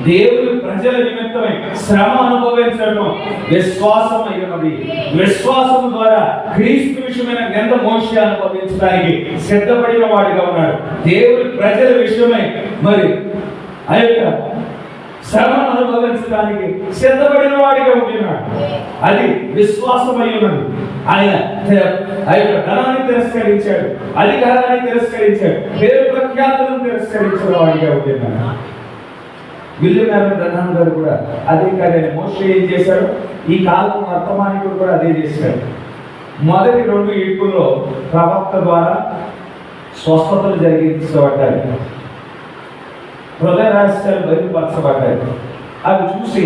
Speaker 1: దేవుని ప్రజల నిమిత్తమై శ్రమ అనుభవించడం విశ్వాసం అయినది. విశ్వాసం ద్వారా క్రీస్తు విషయమైన నింద మోషే అనుభవించడానికి సిద్ధపడిన వాడిగా ఉన్నాడు. దేవుని ప్రజల విషయమై మరి ఆ యొక్క శ్రమను అనుభవించడానికి సిద్ధపడిన వాడిగా ఉంటున్నాడు. అది విశ్వాసమై ఉన్నది. ఆయన ఆ యొక్క ధనాన్ని తిరస్కరించాడు, అధికారాన్ని తిరస్కరించాడు, పేరు ప్రఖ్యాతులను తిరస్కరించిన వాడిగా ఉంటున్నాడు. విలియం బ్రహ్మం గారు కూడా అదే కార్యాన్ని మోషే ఏం చేశాడు, ఈ కాలం వర్తమానికుడు కూడా అదే చేశాడు. మొదటి 2 ఈడ్పుల్లో ప్రవక్త ద్వారా స్వస్థతలు జరిగించబడ్డాయి, హృదయ రహస్యాలు బయలుపరచబడ్డాయి. అవి చూసి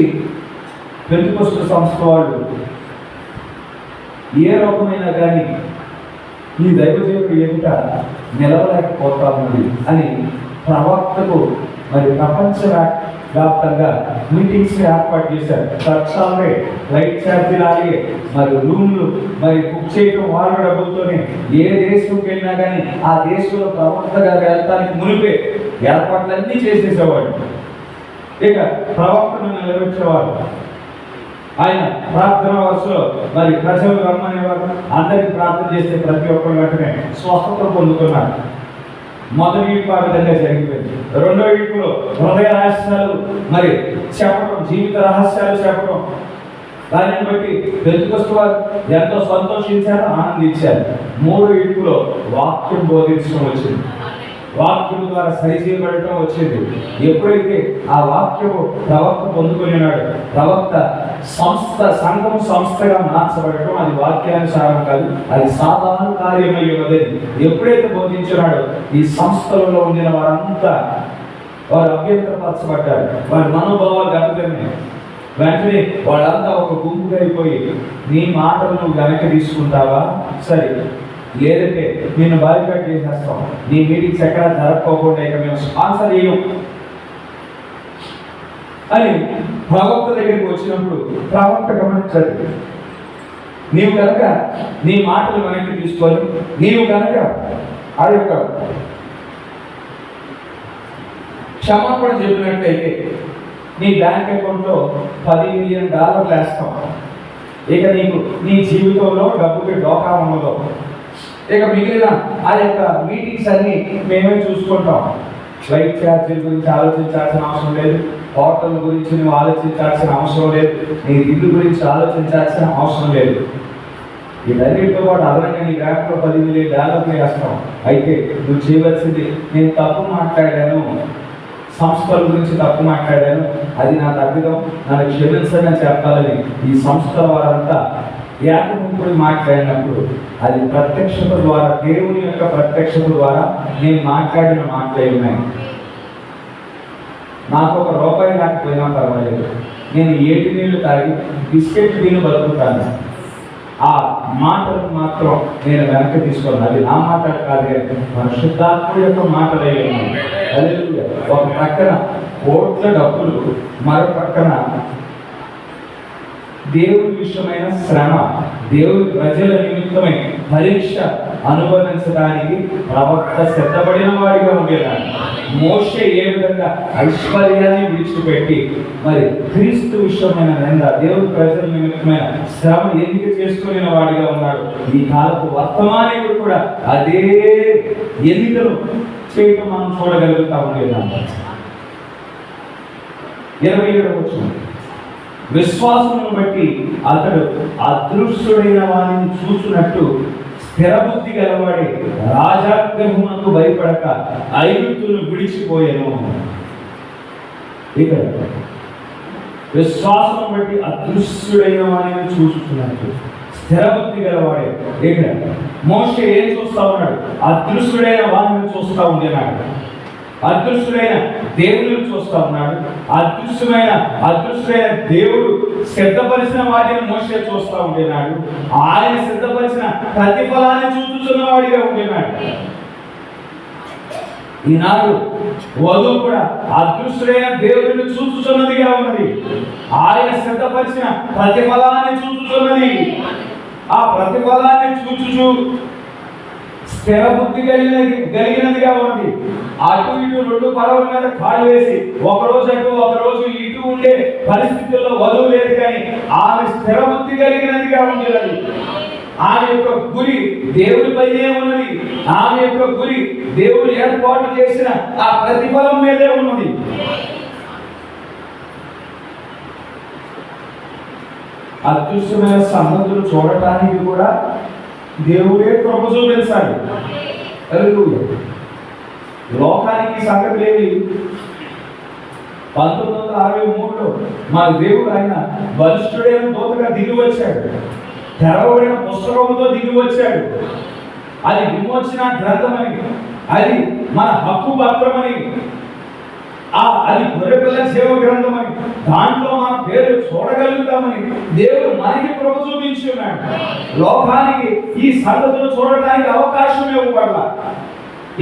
Speaker 1: పెంతెకొస్తు సంస్థ వాళ్ళు ఏ రకమైన కానీ ఈ దైవజనుడు ఎదుట నిలవలేకపోతామని అని ప్రవక్తకు మరి వ్యాప్తంగా మీటింగ్స్ ఏర్పాటు చేశారు. ఖర్చాలే, లైట్ ఛార్జీలు అలాగే, మరి రూమ్లు, మరి బుక్ చేయడం వాళ్ళ డబ్బులతోనే. ఏ దేశంకి వెళ్ళినా కానీ ఆ దేశంలో ప్రవక్త గారు వెళ్ళడానికి మునిపే ఏర్పాట్లన్నీ చేసేసేవాడు. ఇక ప్రవక్తను నిలబెట్టేవాడు. ఆయన ప్రార్థన వరుసలో మరి ప్రజలు రమ్మనేవారు. అందరికి ప్రార్థన చేస్తే ప్రతి ఒక్కరు వెంటనే స్వస్థత పొందుకున్నారు. మొదటి ఈడ్పు ఆ విధంగా జరిగిపోయింది. రెండో ఈడ్పులో హృదయ రహస్యాలు మరి చెప్పడం, జీవిత రహస్యాలు చెప్పడం, దానిని బట్టి పెంతుకొస్తు వారు ఎంతో సంతోషించారు, ఆనందించారు. మూడో ఈడ్పులో వాక్యం బోధించడం వచ్చింది. వాక్యం ద్వారా సరిచేయబడటం వచ్చింది. ఎప్పుడైతే ఆ వాక్యము ప్రవక్త పొందుకున్నాడు, ప్రవక్త సంఘం సంస్థగా మార్చబడటం అది వాక్యానుసారం కాదు, అది సాధారణ కార్యమై ఉన్నది. ఎప్పుడైతే బోధించినాడో ఈ సంస్థలలో ఉండిన వారంతా వారు అభ్యంతరపరచబడ్డారు. వారి మనోభావాలు దెబ్బతిన్నాయి. వెంటనే వాళ్ళంతా ఒక గుంపుగా అయిపోయి, నీ మాటలు నువ్వు వెనక్కి తీసుకుంటావా, సరే, లేదంటే నేను బాధ్యత చేసేస్తాం, నీ మీటింగ్స్ ఎక్కడ జరగకోకుండా ఇక మేము స్పాన్సర్ చేయం అని ప్రవక్త దగ్గరికి వచ్చినప్పుడు ప్రవక్త గమనించాడు. నీవు కనుక నీ మాటలు వెనక్కి తీసుకొని నీవు కనుక ఆ యొక్క క్షమాపణ చెప్పినట్లయితే నీ బ్యాంక్ అకౌంట్లో $10 మిలియన్ వేస్తాం. ఇక నీకు నీ జీవితంలో డబ్బుకి డోకా ఉండదు. ఇక మిగిలిన ఆ యొక్క మీటింగ్స్ అన్ని మేమే చూసుకుంటాం. ఫ్లైట్ ఛార్జీల గురించి ఆలోచించాల్సిన అవసరం లేదు, హోటల్ గురించి నువ్వు ఆలోచించాల్సిన అవసరం లేదు, నీ ఇల్లు గురించి ఆలోచించాల్సిన అవసరం లేదు. వీటన్నిటితో పాటు అదనంగా నీ బ్యాంక్లో $10 మిలియన్ వేస్తాం. అయితే నువ్వు చేయవలసింది, నేను తప్పు మాట్లాడాను, సంస్థల గురించి తప్పు మాట్లాడాను, అది నా తప్పిదం, నన్ను క్షమించని చెప్పాలని ఈ సంస్థల వారంతా ఏకముఖుడు మాట్లాడినప్పుడు అది ప్రత్యక్షత ద్వారా, దేవుని యొక్క ప్రత్యక్షత ద్వారా నేను మాట్లాడిన మాటలే ఉన్నాయి. నాకు ₹1 లేకపోయినా పర్వాలేదు, నేను ఏటి నీళ్లు తాగి బిస్కెట్ తిని బతుకుతాను, ఆ మాటలు మాత్రం నేను వెనక్కి తీసుకున్నాను. అది నా మాటలు కాదు, పరిశుద్ధాత్మ యొక్క మాటలే ఉన్నాయి. ఒక ప్రక్కన కోట్ల డబ్బులు, మరో ప్రక్కన దేవుని విషయమైన శ్రమ, దేవుని ప్రజల నిమిత్తమై పరీక్ష అనుభవించడానికి ప్రవక్త సిద్ధపడిన వాడిగా ఉండేదాన్ని. మోషే ఏ విధంగా ఐశ్వర్యాన్ని విడిచిపెట్టి మరి క్రీస్తు విషయమైన నింద, దేవుని ప్రజల నిమిత్తమైన శ్రమ ఎన్నిక చేసుకునే వాడిగా ఉన్నాడు. ఈ కాలపు వర్తమానికుడు కూడా అదే ఎన్నికలు చేయటం మనం చూడగలుగుతా ఉండేదాన్ని. 27వ వచనం, విశ్వాసమును బట్టి అతడు అదృశ్యుడైన వారిని చూసినట్టు స్థిరబుద్ధి గలవాడి రాజాగ్రహమునకు భయపడక ఐగుప్తును విడిచిపోయాను. ఇక్కడ విశ్వాసమును బట్టి అదృశ్యుడైన వారిని చూస్తున్నట్టు స్థిరబుద్ధి గలవాడే. ఇక్కడ మోషే ఏం చూస్తా ఉన్నాడు? అదృశ్యుడైన వారిని చూస్తా ఉండేనాడు. అదృశ్యుడైన దేవుడిని చూస్తా ఉన్నాడు. అదృశ్యమైన దేవుడు సిద్ధపరిచిన వాటిని మోషే చూస్తా ఉండేనాడు. ఆయన సిద్ధపరిచిన ప్రతిఫలాన్ని చూస్తున్న వాడిగా ఉండేనాడు. ఈనాడు వధువు కూడా అదృశ్యుడైన దేవుడిని చూస్తున్నదిగా ఉన్నది. ఆయన సిద్ధపరిచిన ప్రతిఫలాన్ని చూస్తున్నది. ఆ ప్రతిఫలాన్ని చూచుచు స్థిర బుద్ధి కలిగినదిగా ఉన్నది. అటు ఇటు 2 పడవల మీద కాళ్ళు వేసి ఒకరోజు అటు ఒకరోజు ఇటు ఉండే పరిస్థితుల్లో వధువు లేదు, కానీ ఆమె స్థిర బుద్ధి కలిగినదిగా ఉండేది. ఆమె యొక్క గురి దేవుడిపైనే ఉన్నది. ఆమె యొక్క గురి దేవుడు ఏర్పాటు చేసిన ఆ ప్రతిఫలం మీదే ఉన్నది. అదృశ్యమైన సంగతులు చూడటానికి కూడా దేవుడే కృప చూపించాలి. లోకానికి సంగతి లేని 1963లో మా దేవుడు ఆయన బలిష్ఠుడైన దూతగా దిగి వచ్చాడు. తెరవబడిన పుస్తకంతో దిగి వచ్చాడు. అది విమోచన గ్రంథమని, అది మన హక్కు పత్రమని, అది గొర్రెపిల్ల జీవ గ్రంథమని, దాంట్లో మన పేరు చూడగలుగుతామని దేవుడు మనకి కృప చూపించి ఉన్నాడు. లోకానికి ఈ సంగతులు చూడటానికి అవకాశం ఇవ్వబడాల.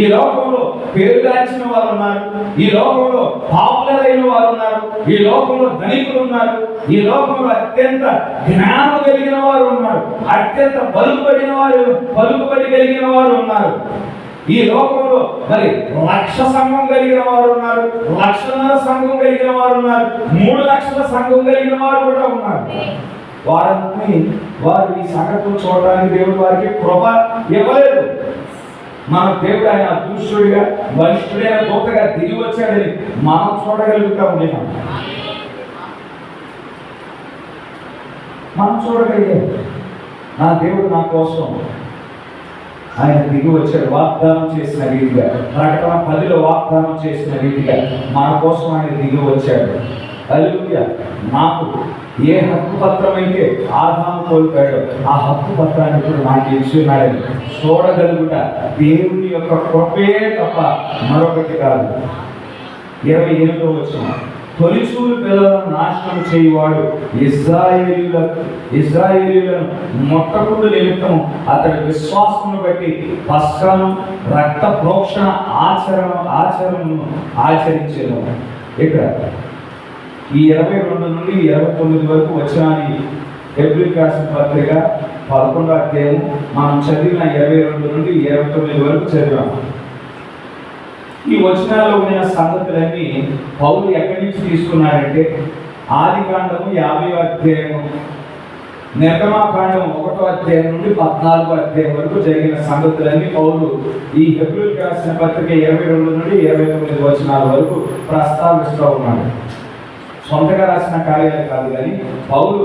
Speaker 1: ఈ లోకంలో పేరుగాల్చిన వారు ఉన్నారు, ఈ లోకంలో పాపులర్ అయిన వారు ఉన్నారు, ఈ లోకంలో ధనికులు ఉన్నారు, ఈ లోకంలో అత్యంత జ్ఞానం కలిగిన వారు ఉన్నారు, అత్యంత పలుకుబడి కలిగిన వారు ఉన్నారు. ఈ లోకంలో మరి 1,00,000 సంఘం కలిగిన వారు ఉన్నారు, 1,50,000 సంఘం కలిగిన వారు ఉన్నారు, 3,00,000 సంఘం కలిగిన వారు కూడా ఉన్నారు. వారు ఈ సంగతులు చూడడానికి దేవుడు వారికి కృప ఇవ్వలేదు. మన దేవుడు ఆయన అదృష్టుడిగా వరిష్ఠుడైన గొప్పగా దిగి వచ్చాడని మనం చూడగలుగుతాం. మనం చూడగలిగే నా దేవుడు నా కోసం ఆయన దిగి వచ్చాడు. వాగ్దానం చేసిన రీతిగా, ప్రకటన 10లో వాగ్దానం చేసిన రీతిగా మన కోసం ఆయన దిగి వచ్చాడు. హల్లెలూయా. నాకు ఏ హక్కు పత్రం అయితే ఆదాము కోల్పోయాడో ఆ హక్కు పత్రాన్ని ఇప్పుడు నాకు ఇచ్చున్నాడని చూడగలుగుట దేవుని యొక్క కృపే తప్ప మరొకటి కాదు. 28వ వచనం, తొలిచూలు పిల్లలను నాశనం చేయువాడు ఇశ్రాయేలీయులను మొట్టమొదటి నిమిత్తము అతడి విశ్వాసమును బట్టి పస్కాను రక్త ప్రోక్షణ ఆచరణను ఆచరించేను. ఇక్కడ ఈ 22 నుండి 29 వరకు వచనాన్ని హెబ్రీయులకు రాసిన పత్రిక 11వ అధ్యాయం మనం చదివిన 22 నుండి 29 వరకు చదివాము. ఈ వచనాల్లో ఉన్న సంగతులన్నీ పౌలు ఎక్కడి నుంచి తీసుకున్నాడంటే ఆదికాండము 50వ అధ్యాయము, నిర్గమాకాండం 1వ అధ్యాయం నుండి 14వ అధ్యాయం వరకు జరిగిన సంగతులన్నీ పౌలు ఈ హెబ్రీయులకు రాసిన పత్రిక 22 నుండి 29 వచనాల వరకు ప్రస్తావిస్తూ ఉన్నాడు. సొంతగా రాసిన కార్యాలు కాదు, కానీ పౌలు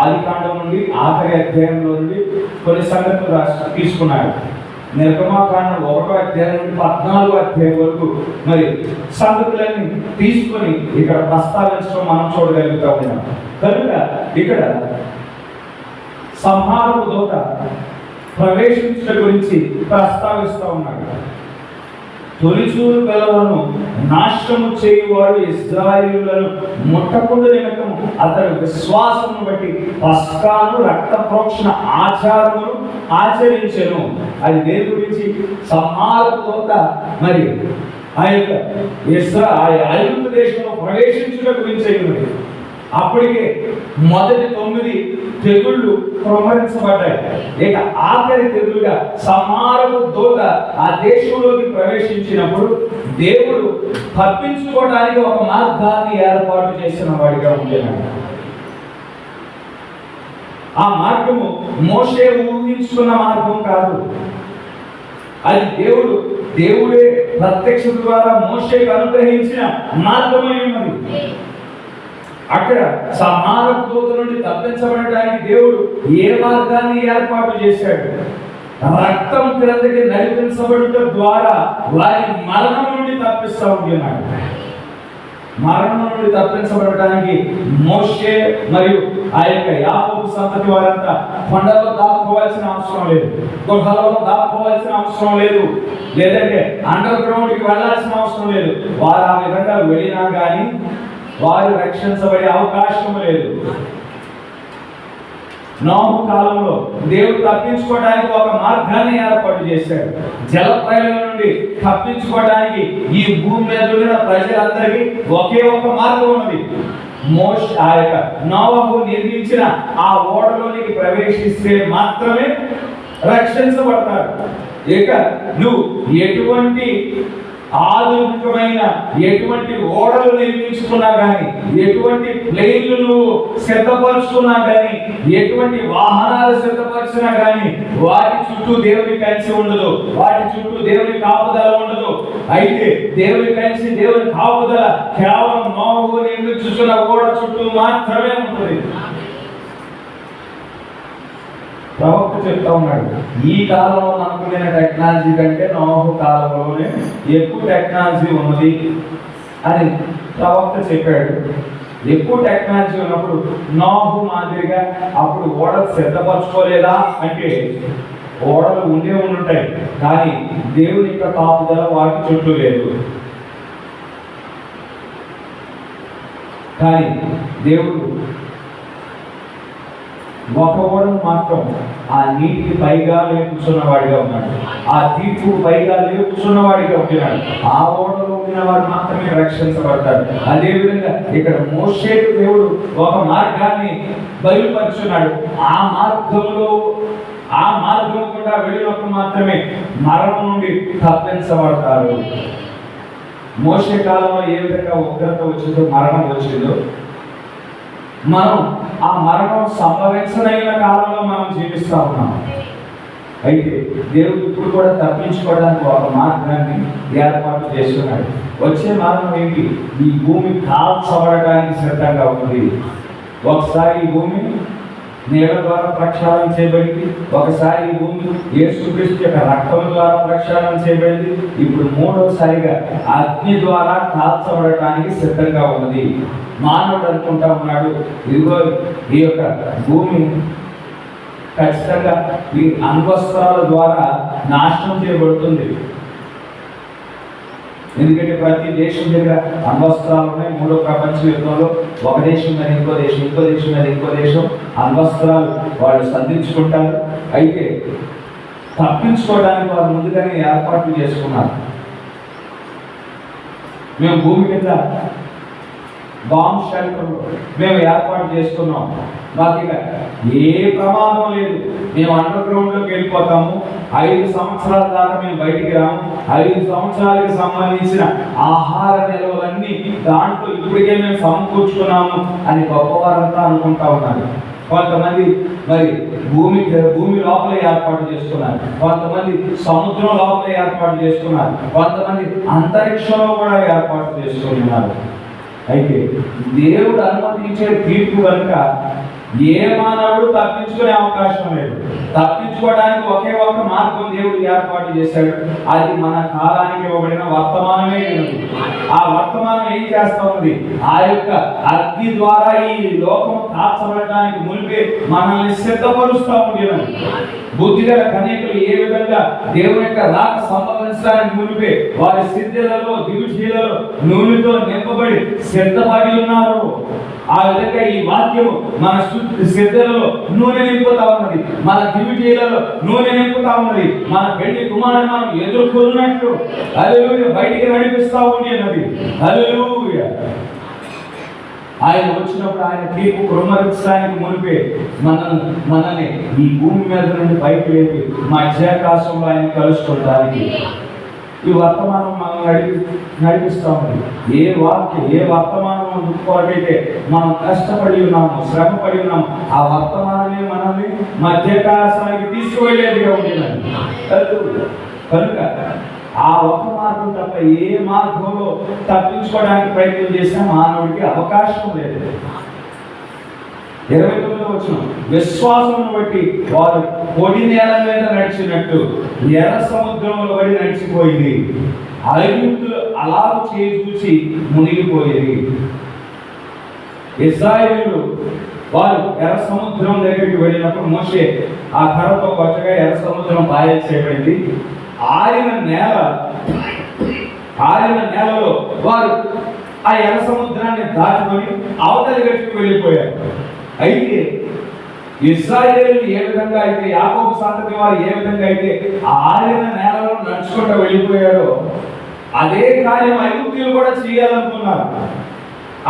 Speaker 1: ఆదికాండం నుండి ఆఖరి అధ్యాయంలో నుండి కొన్ని సంగతులు తీసుకున్నాడు. నిర్గమాకాండం 1వ అధ్యాయం నుండి 14వ అధ్యాయం వరకు మరి సంగతులన్నీ తీసుకొని ఇక్కడ ప్రస్తావించడం మనం చూడగలుగుతా ఉన్నాం. కనుక ఇక్కడ సంహారపు దూత ప్రవేశించడం గురించి ప్రస్తావిస్తూ ఉన్నాడు. తొలిచూలు పిల్లలను నాశనము చేయువాడు ఇశ్రాయేలీయులను ముట్టకుండా నిమిత్తము అతడు విశ్వాసమును బట్టి పస్కాను రక్త ప్రోక్షణ ఆచారమును ఆచరించెను. అది దేని గురించి? సంహారపు దూత మరి ఆ యొక్క ఐగుప్తు దేశంలో ప్రవేశించుట గురించి అయినది. అప్పటికే మొదటి 9 తెగుళ్ళు ప్రమరించబడ్డాయి. ఇక ఆఖరి తెగులుగా సంహారపు దూత ఆ దేశంలోకి ప్రవేశించినప్పుడు దేవుడు తప్పించుకోవడానికి ఒక మార్గాన్ని ఏర్పాటు చేసిన వాడిగా ఉండేవాడు. ఆ మార్గము మోషే ఊహించుకున్న మార్గం కాదు, అది దేవుడే ప్రత్యక్షత ద్వారా మోషేకు అనుగ్రహించిన మార్గమై ఉన్నది. అక్కడ సంహారపు దూత నుండి తప్పించబడటానికి దేవుడు ఏ మార్గాన్ని ఏర్పాటు చేశాడు? రక్తం క్రిందకి నడిపించబడుట ద్వారా వారి మరణం నుండి తప్పిస్తూ ఉంటున్నాడు. మరణం నుండి తప్పించబడటానికి మోషే మరియు ఆ యొక్క యాకోబు సంతతి వారంతా కొండలో దాక్కోవాల్సిన అవసరం లేదు, గుహలలో దాక్కోవాల్సిన అవసరం లేదు, లేదంటే అండర్ గ్రౌండ్కి వెళ్ళాల్సిన అవసరం లేదు. వారు ఆ విధంగా వెళ్ళినా కానీ వారు రక్షించబడే అవకాశం లేదు. నోహు కాలంలో దేవుడు తప్పించుకోవడానికి ఒక మార్గాన్ని ఏర్పాటు చేశాడు. జల ప్రళయం నుండి తప్పించుకోవడానికి ఈ భూమి మీద ఉన్న ప్రజలందరికీ ఒకే ఒక మార్గం ఉన్నది. ఆ యొక్క నోవహు నిర్మించిన ఆ ఓడలోనికి ప్రవేశిస్తే మాత్రమే రక్షించబడతారు. ఇక నువ్వు ఎటువంటి ఆధునికమైన ఎటువంటి ఓడలు నిర్మించుకున్నా కానీ, ఎటువంటి ప్లేన్లు నువ్వు సిద్ధపరుచుకున్నా కానీ, ఎటువంటి వాహనాలు సిద్ధపరిచినా కానీ వాటి చుట్టూ దేవుని కంచి ఉండదు, వాటి చుట్టూ దేవుని కాపుదల ఉండదు. అయితే దేవుని కంచి దేవుని కాపుదల కేవలం నోవహు నిర్మించుకున్న ఓడ చుట్టూ మాత్రమే ఉంటుంది. ప్రవక్త చెప్తా ఉన్నాడు, ఈ కాలంలో అనుకునే టెక్నాలజీ కంటే నోహు కాలంలోనే ఎక్కువ టెక్నాలజీ ఉన్నది అని ప్రవక్త చెప్పాడు. ఎక్కువ టెక్నాలజీ ఉన్నప్పుడు నోహు మాదిరిగా అప్పుడు ఓడలు సిద్ధపరచుకోలేదా అంటే ఓడలు ఉండుంటాయి, కానీ దేవుని యొక్క కాపుదల వాటి చుట్టూ లేదు. కానీ దేవుడు ఒక ఓడను మాత్రం ఆ నీటికి పైగా కూర్చున్నవాడిగా ఉన్నాడు, ఆ తీర్పు పైగా కూర్చున్నవాడిగా ఉంటున్నాడు. ఆ ఓడలో ఉండిన వారు మాత్రమే రక్షించబడతారు. అదేవిధంగా ఇక్కడ మోషేకు దేవుడు ఒక మార్గాన్ని బయలుపరుచున్నాడు. ఆ మార్గం కూడా వెళ్ళినప్పుడు మాత్రమే మరణం నుండి తప్పించబడతారు. మోషే కాలంలో ఏ విధంగా ఉగ్రత వచ్చిందో, మరణం వచ్చిందో, మనం ఆ మరణం సంభవించదగిన కాలంలో మనం జీవిస్తూ ఉన్నాం. అయితే దేవుడు ఇప్పుడు కూడా తప్పించుకోవడానికి ఒక మార్గాన్ని ఏర్పాటు చేస్తున్నాడు. వచ్చే మార్గం ఏంటి? ఈ భూమి కాల్చబడటానికి సిద్ధంగా ఉంది. ఒకసారి ఈ భూమి నీళ్ళ ద్వారా ప్రక్షాళన చేయబడింది, ఒకసారి ఈ భూమి యేసుక్రీస్తు యొక్క రక్తం ద్వారా ప్రక్షాళన చేయబడింది. ఇప్పుడు మూడోసారిగా అగ్ని ద్వారా కాల్చబడటానికి సిద్ధంగా ఉన్నది. మానవుడు అనుకుంటా ఉన్నాడు, ఇదిగో ఈ యొక్క భూమి ఖచ్చితంగా ఈ అణ్వస్త్రాల ద్వారా నాశనం చేయబడుతుంది. ఎందుకంటే ప్రతి దేశం దగ్గర అణ్వస్త్రాలు ఉన్నాయి. మూడో ప్రపంచ యుద్ధంలో ఒక దేశం మీద ఇంకో దేశం, ఇంకో దేశం మీద ఇంకో దేశం అణ్వస్త్రాలు వాళ్ళు సంధించుకుంటారు. అయితే తప్పించుకోవడానికి వాళ్ళు ముందుగానే ఏర్పాట్లు చేసుకున్నారు. మేము భూమి కింద బాంబ్ షెల్టర్ మేము ఏర్పాటు చేసుకున్నాం. మాకు ఇక ఏ ప్రమాదం లేదు. మేము అండర్ గ్రౌండ్లోకి వెళ్ళిపోతాము. 5 సంవత్సరాల దాకా మేము బయటికి రాము. 5 సంవత్సరాలకు సంబంధించిన ఆహార నిల్వలన్నీ దాంట్లో ఇప్పటికే మేము సమకూర్చుకున్నాము అని గొప్పవారంతా అనుకుంటా ఉన్నారు. కొంతమంది మరి భూమి లోపల ఏర్పాటు చేసుకున్నారు, కొంతమంది సముద్రం లోపల ఏర్పాటు చేసుకున్నారు, కొంతమంది అంతరిక్షంలో కూడా ఏర్పాటు చేసుకున్నారు. అయితే దేవుడు అనుమతించే తీర్పు కనుక ఏ మానవుడు తప్పించుకునే అవకాశం లేదు. తప్పించుకోవడానికి ఒకే ఒక మార్గం దేవుడు ఏర్పాటు చేశాడు. అది మన కాలానికి ఇవ్వబడిన వర్తమానమే. ఆ వర్తమానం ఏం చేస్తా ఉంది? ఆ యొక్క అగ్ని ద్వారా ఈ లోకం కాల్చబడటానికి మునిపే మనల్ని సిద్ధపరుస్తూ ఉండేది. బుద్ధిగల కన్యకలు ఏ విధంగా దేవుని యొక్క రాక సంబంధించడానికి మునిపే వారి సిద్ధులలో దివిటీలలో నూనెతో నింపబడి సిద్ధపడి ఉన్నారు. ఆ విధంగా ఈ వాక్యము మన సిద్ధులలో నూనె నింపుతా ఉన్నది, మన దివిటీలలో నూనె నింపుతా ఉన్నది. మన పెళ్లి కుమారుని మనం ఎదుర్కొన్నట్లు హల్లెలూయా బయటికి నడిపిస్తా ఉండేది. హల్లెలూయా. ఆయన వచ్చినప్పుడు ఆయన తీర్పు కుమ్మరించడానికి మునిపే మనల్ని ఈ భూమి మీద నుండి పైకి లేపి మధ్యాకాశంలో ఆయన కలుసుకోవడానికి ఈ వర్తమానం మనం నడిపిస్తా ఉంది. ఏ వర్తమానం కొరకైతే మనం కష్టపడి ఉన్నాము, శ్రమపడి ఉన్నాము, ఆ వర్తమానమే మనల్ని మధ్యాకాశానికి తీసుకువెళ్ళేదిగా ఉండేది. కనుక ఆ ఒక మార్గం తప్ప ఏ మార్గంలో తప్పించుకోవడానికి ప్రయత్నం చేసినా మానవుడికి అవకాశం లేదు. 29వ వచనం, విశ్వాసం బట్టి వారు పొడి నేల మీద నడిచినట్టు ఎర్ర సముద్రంలో పడి నడిచిపోయింది. ఐగుప్తులు అలా చూసి మునిగిపోయేది. ఇశ్రాయేలీయులు వారు ఎర్ర సముద్రం దగ్గరికి వెళ్ళినప్పుడు మోషే ఆ కర్రతో కొట్టగా ఎర్ర సముద్రం పాయలు చేయబడింది. ఆరిన నేలలో వారు ఆ ఎర్ర సముద్రాన్ని దాటుకొని అవతలి గట్టుకు వెళ్ళిపోయారు. అయితే ఇశ్రాయేలీయులు ఏ విధంగా అయితే, యాకోబు సంతతి వారు ఏ విధంగా అయితే ఆరిన నేలలో నడుచుకుంటూ వెళ్ళిపోయారో అదే కార్యం ఐగుప్తీయులు కూడా చేయాలనుకున్నారు.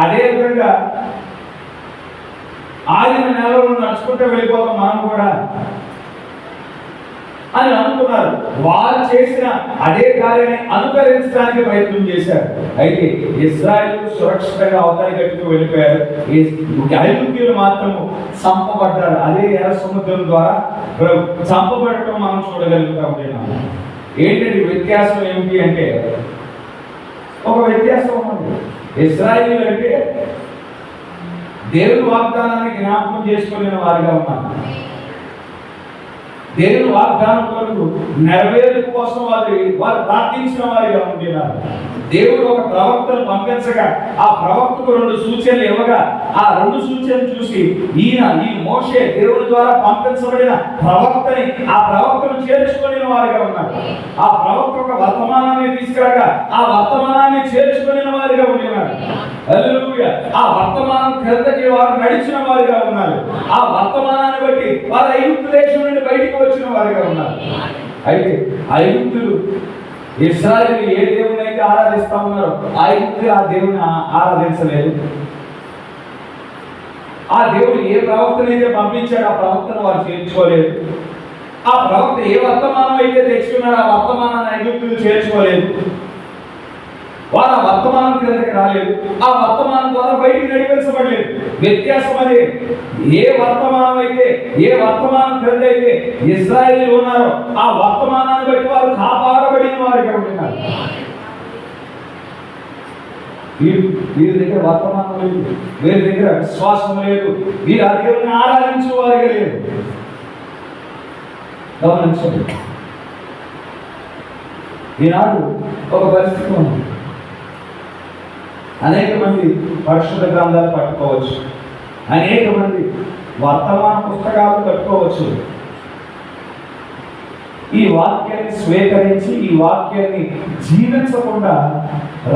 Speaker 1: అదే విధంగా ఆరిన నేలలో నడుచుకుంటూ వెళ్ళిపోతాం మనం కూడా అని అనుకున్నారు. వారు చేసిన అదే కార్యాన్ని అనుకరించడానికి ప్రయత్నం చేశారు. అయితే ఇశ్రాయేలు సురక్షితంగా అవతలి గట్టుకు వెళ్ళిపోయారు. ఐగుప్తీయులు మాత్రము చంపబడ్డారు. అదే ఎర్ర సముద్రం ద్వారా చంపబడటం మనం చూడగలుగుతాం. ఏంటంటే వ్యత్యాసం ఏమిటి అంటే, ఒక వ్యత్యాసం ఉంది. ఇశ్రాయేలు అంటే దేవుని వాగ్దానాన్ని జ్ఞాపకం చేసుకునే వారిగా ఉన్నారు. దేవుని వాగ్దానం కొరకు నెరవేరు కోసం వారు ప్రార్థించిన వారిగా ఉంటున్నారు. దేవుడు ఒక ప్రవక్తను పంపించగా ఆ ప్రవక్తకు 2 సూచనలు ఇవ్వగా ఆ 2 సూచనలు చూసి ఈ మోషే దేవుడి ద్వారా పంపించబడిన ప్రవక్తని ఆ ప్రవక్తను చేర్చుకుని వారిగా ఉన్నారు. ఆ ప్రవక్త ఒక వర్తమానాన్ని తీసుకురాగా ఆ వర్తమానాన్ని చేర్చుకుని వారిగా ఉన్నారు. హల్లెలూయా. ఆ వర్తమానం క్రిందకి వారు నడిచిన వారిగా ఉన్నారు. ఆ వర్తమానాన్ని బట్టి వారు ఐగుప్తు దేశం నుండి బయటికి వచ్చిన వారిగా ఉన్నారు. అయితే ఐగుప్తులు ఇశ్రాయేలు ఏ దేవుని అయితే ఆరాధిస్తా ఉన్నారో ఐగుప్తులు ఆ దేవుని ఆరాధించలేదు. ఆ దేవుడు ఏ ప్రవక్తనైతే పంపించాడు ఆ ప్రవక్తను వారు చేర్చుకోలేదు. ఆ ప్రవక్త ఏ వర్తమానం అయితే తెచ్చుకున్నాడు ఆ వర్తమానాన్ని ఐగుప్తులు చేర్చుకోలేదు. వారు ఆ వర్తమానం క్రిందకి రాలేదు. ఆ వర్తమానం ద్వారా బయటికి నడిపించబడలేదు. వ్యత్యాసం అదే. ఏ వర్తమానం క్రింద అయితే ఇశ్రాయేలు ఉన్నారో ఆ వర్తమానాన్ని బట్టి వారు కాపాడబడిన వారిగా ఉంటున్నారు. వీరి దగ్గర వర్తమానం లేదు, వీరి దగ్గర విశ్వాసం లేదు, వీరు ఆ దేవుని ఆరాధించే వారిగా లేదు. గమనించండి. ఈనాడు ఒక పరిస్థితి ఉంది. అనేక మంది పరిశుద్ధ గ్రంథాలు పట్టుకోవచ్చు, అనేక మంది వర్తమాన పుస్తకాలు పట్టుకోవచ్చు. ఈ వాక్యాన్ని స్వీకరించి ఈ వాక్యాన్ని జీవించకుండా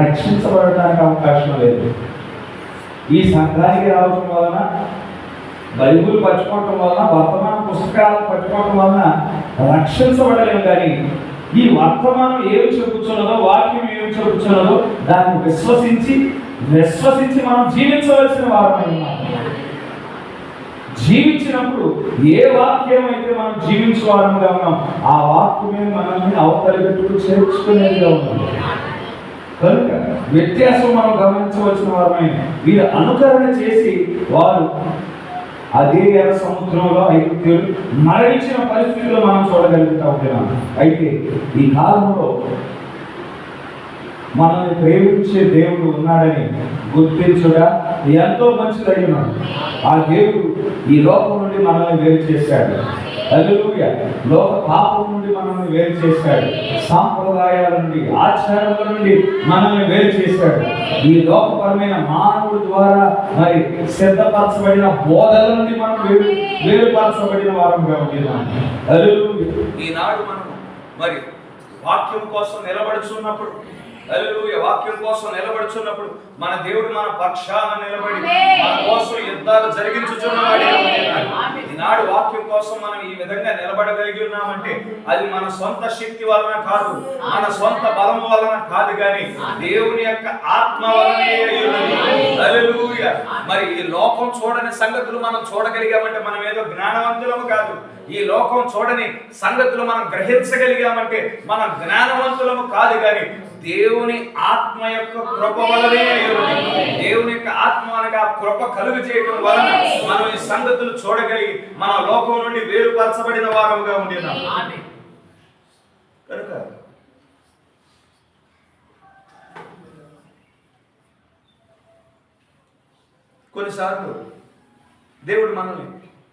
Speaker 1: రక్షించబడటానికి అవకాశం లేదు. ఈ సంఘానికి రావడం వలన, బైబుల్ పట్టుకోవటం వలన, వర్తమాన పుస్తకాలను పట్టుకోవటం వలన రక్షించబడలేము. కానీ ఈ వర్తమానం ఏమి చెబుతున్నదో, వాక్యం ఏమి చెబుతున్నదో దాన్ని విశ్వసించి మనం జీవించవలసిన వారమై ఉన్నాం. జీవించినప్పుడు ఏ వాక్యం అయితే మనం జీవించేవారముగా ఉన్నాం ఆ వాక్యమే మనల్ని అవతలి పెట్టుకు చేర్చుకునేదిగా ఉన్నాం. కనుక వ్యత్యాసం మనం గమనించవలసిన వారమై వీరు అనుకరణ చేసి వారు అదే ఎర్ర సముద్రంలో ఐగుప్తీయులు మరణించిన పరిస్థితుల్లో మనం చూడగలుగుతా ఉంటున్నాం. అయితే ఈ కాలంలో మనల్ని ప్రేమించే దేవుడు ఉన్నాడని గుర్తించుగా ఎంతో మంచిదైనాడు. ఆ దేవుడు ఈ లోకం నుండి మనల్ని వేరు చేశాడు. హల్లెలూయా. లోక పాపం నుండి మనల్ని వేరు చేశాడు. సాంప్రదాయాల నుండి, ఆచారాల నుండి మనల్ని వేరు చేశాడు. ఈ లోకపరమైన మానవుడి ద్వారా మరి సిద్ధపరచబడిన బోధల నుండి మనం వేరుపరచబడిన వారంగా ఉన్నాం. హల్లెలూయా. ఈనాడు మనం మరి వాక్యం కోసం నిలబడుచున్నప్పుడు, హల్లెలూయా, వాక్యం కోసం నిలబడుచున్నప్పుడు మన దేవుడు మన పక్షాన నిలబడి మన కోసం యుద్ధాలు జరిగించుచున్నవాడు. ఈనాడు వాక్యం కోసం మనం ఈ విధంగా నిలబడగలిగి ఉన్నామంటే అది మన సొంత శక్తి వలన కాదు, మన సొంత బలం వలన కాదు, కానీ దేవుని యొక్క ఆత్మ వలనే. హల్లెలూయా. మరి ఈ లోకం చూడని సంగతులు మనం చూడగలిగామంటే మనం ఏదో జ్ఞానవంతులము కాదు. ఈ లోకం చూడని సంగతులు మనం గ్రహించగలిగామంటే మనం జ్ఞానవంతులము కాదు, కానీ దేవుని ఆత్మ యొక్క కృప వలనే. దేవుని యొక్క ఆత్మ అనగా కృప కలుగు చేయడం వలన మనం ఈ సంగతులు చూడగలిగి మన లోకం నుండి వేరుపరచబడిన వారముగా ఉండినాం. కనుక కొన్నిసార్లు దేవుడు మనల్ని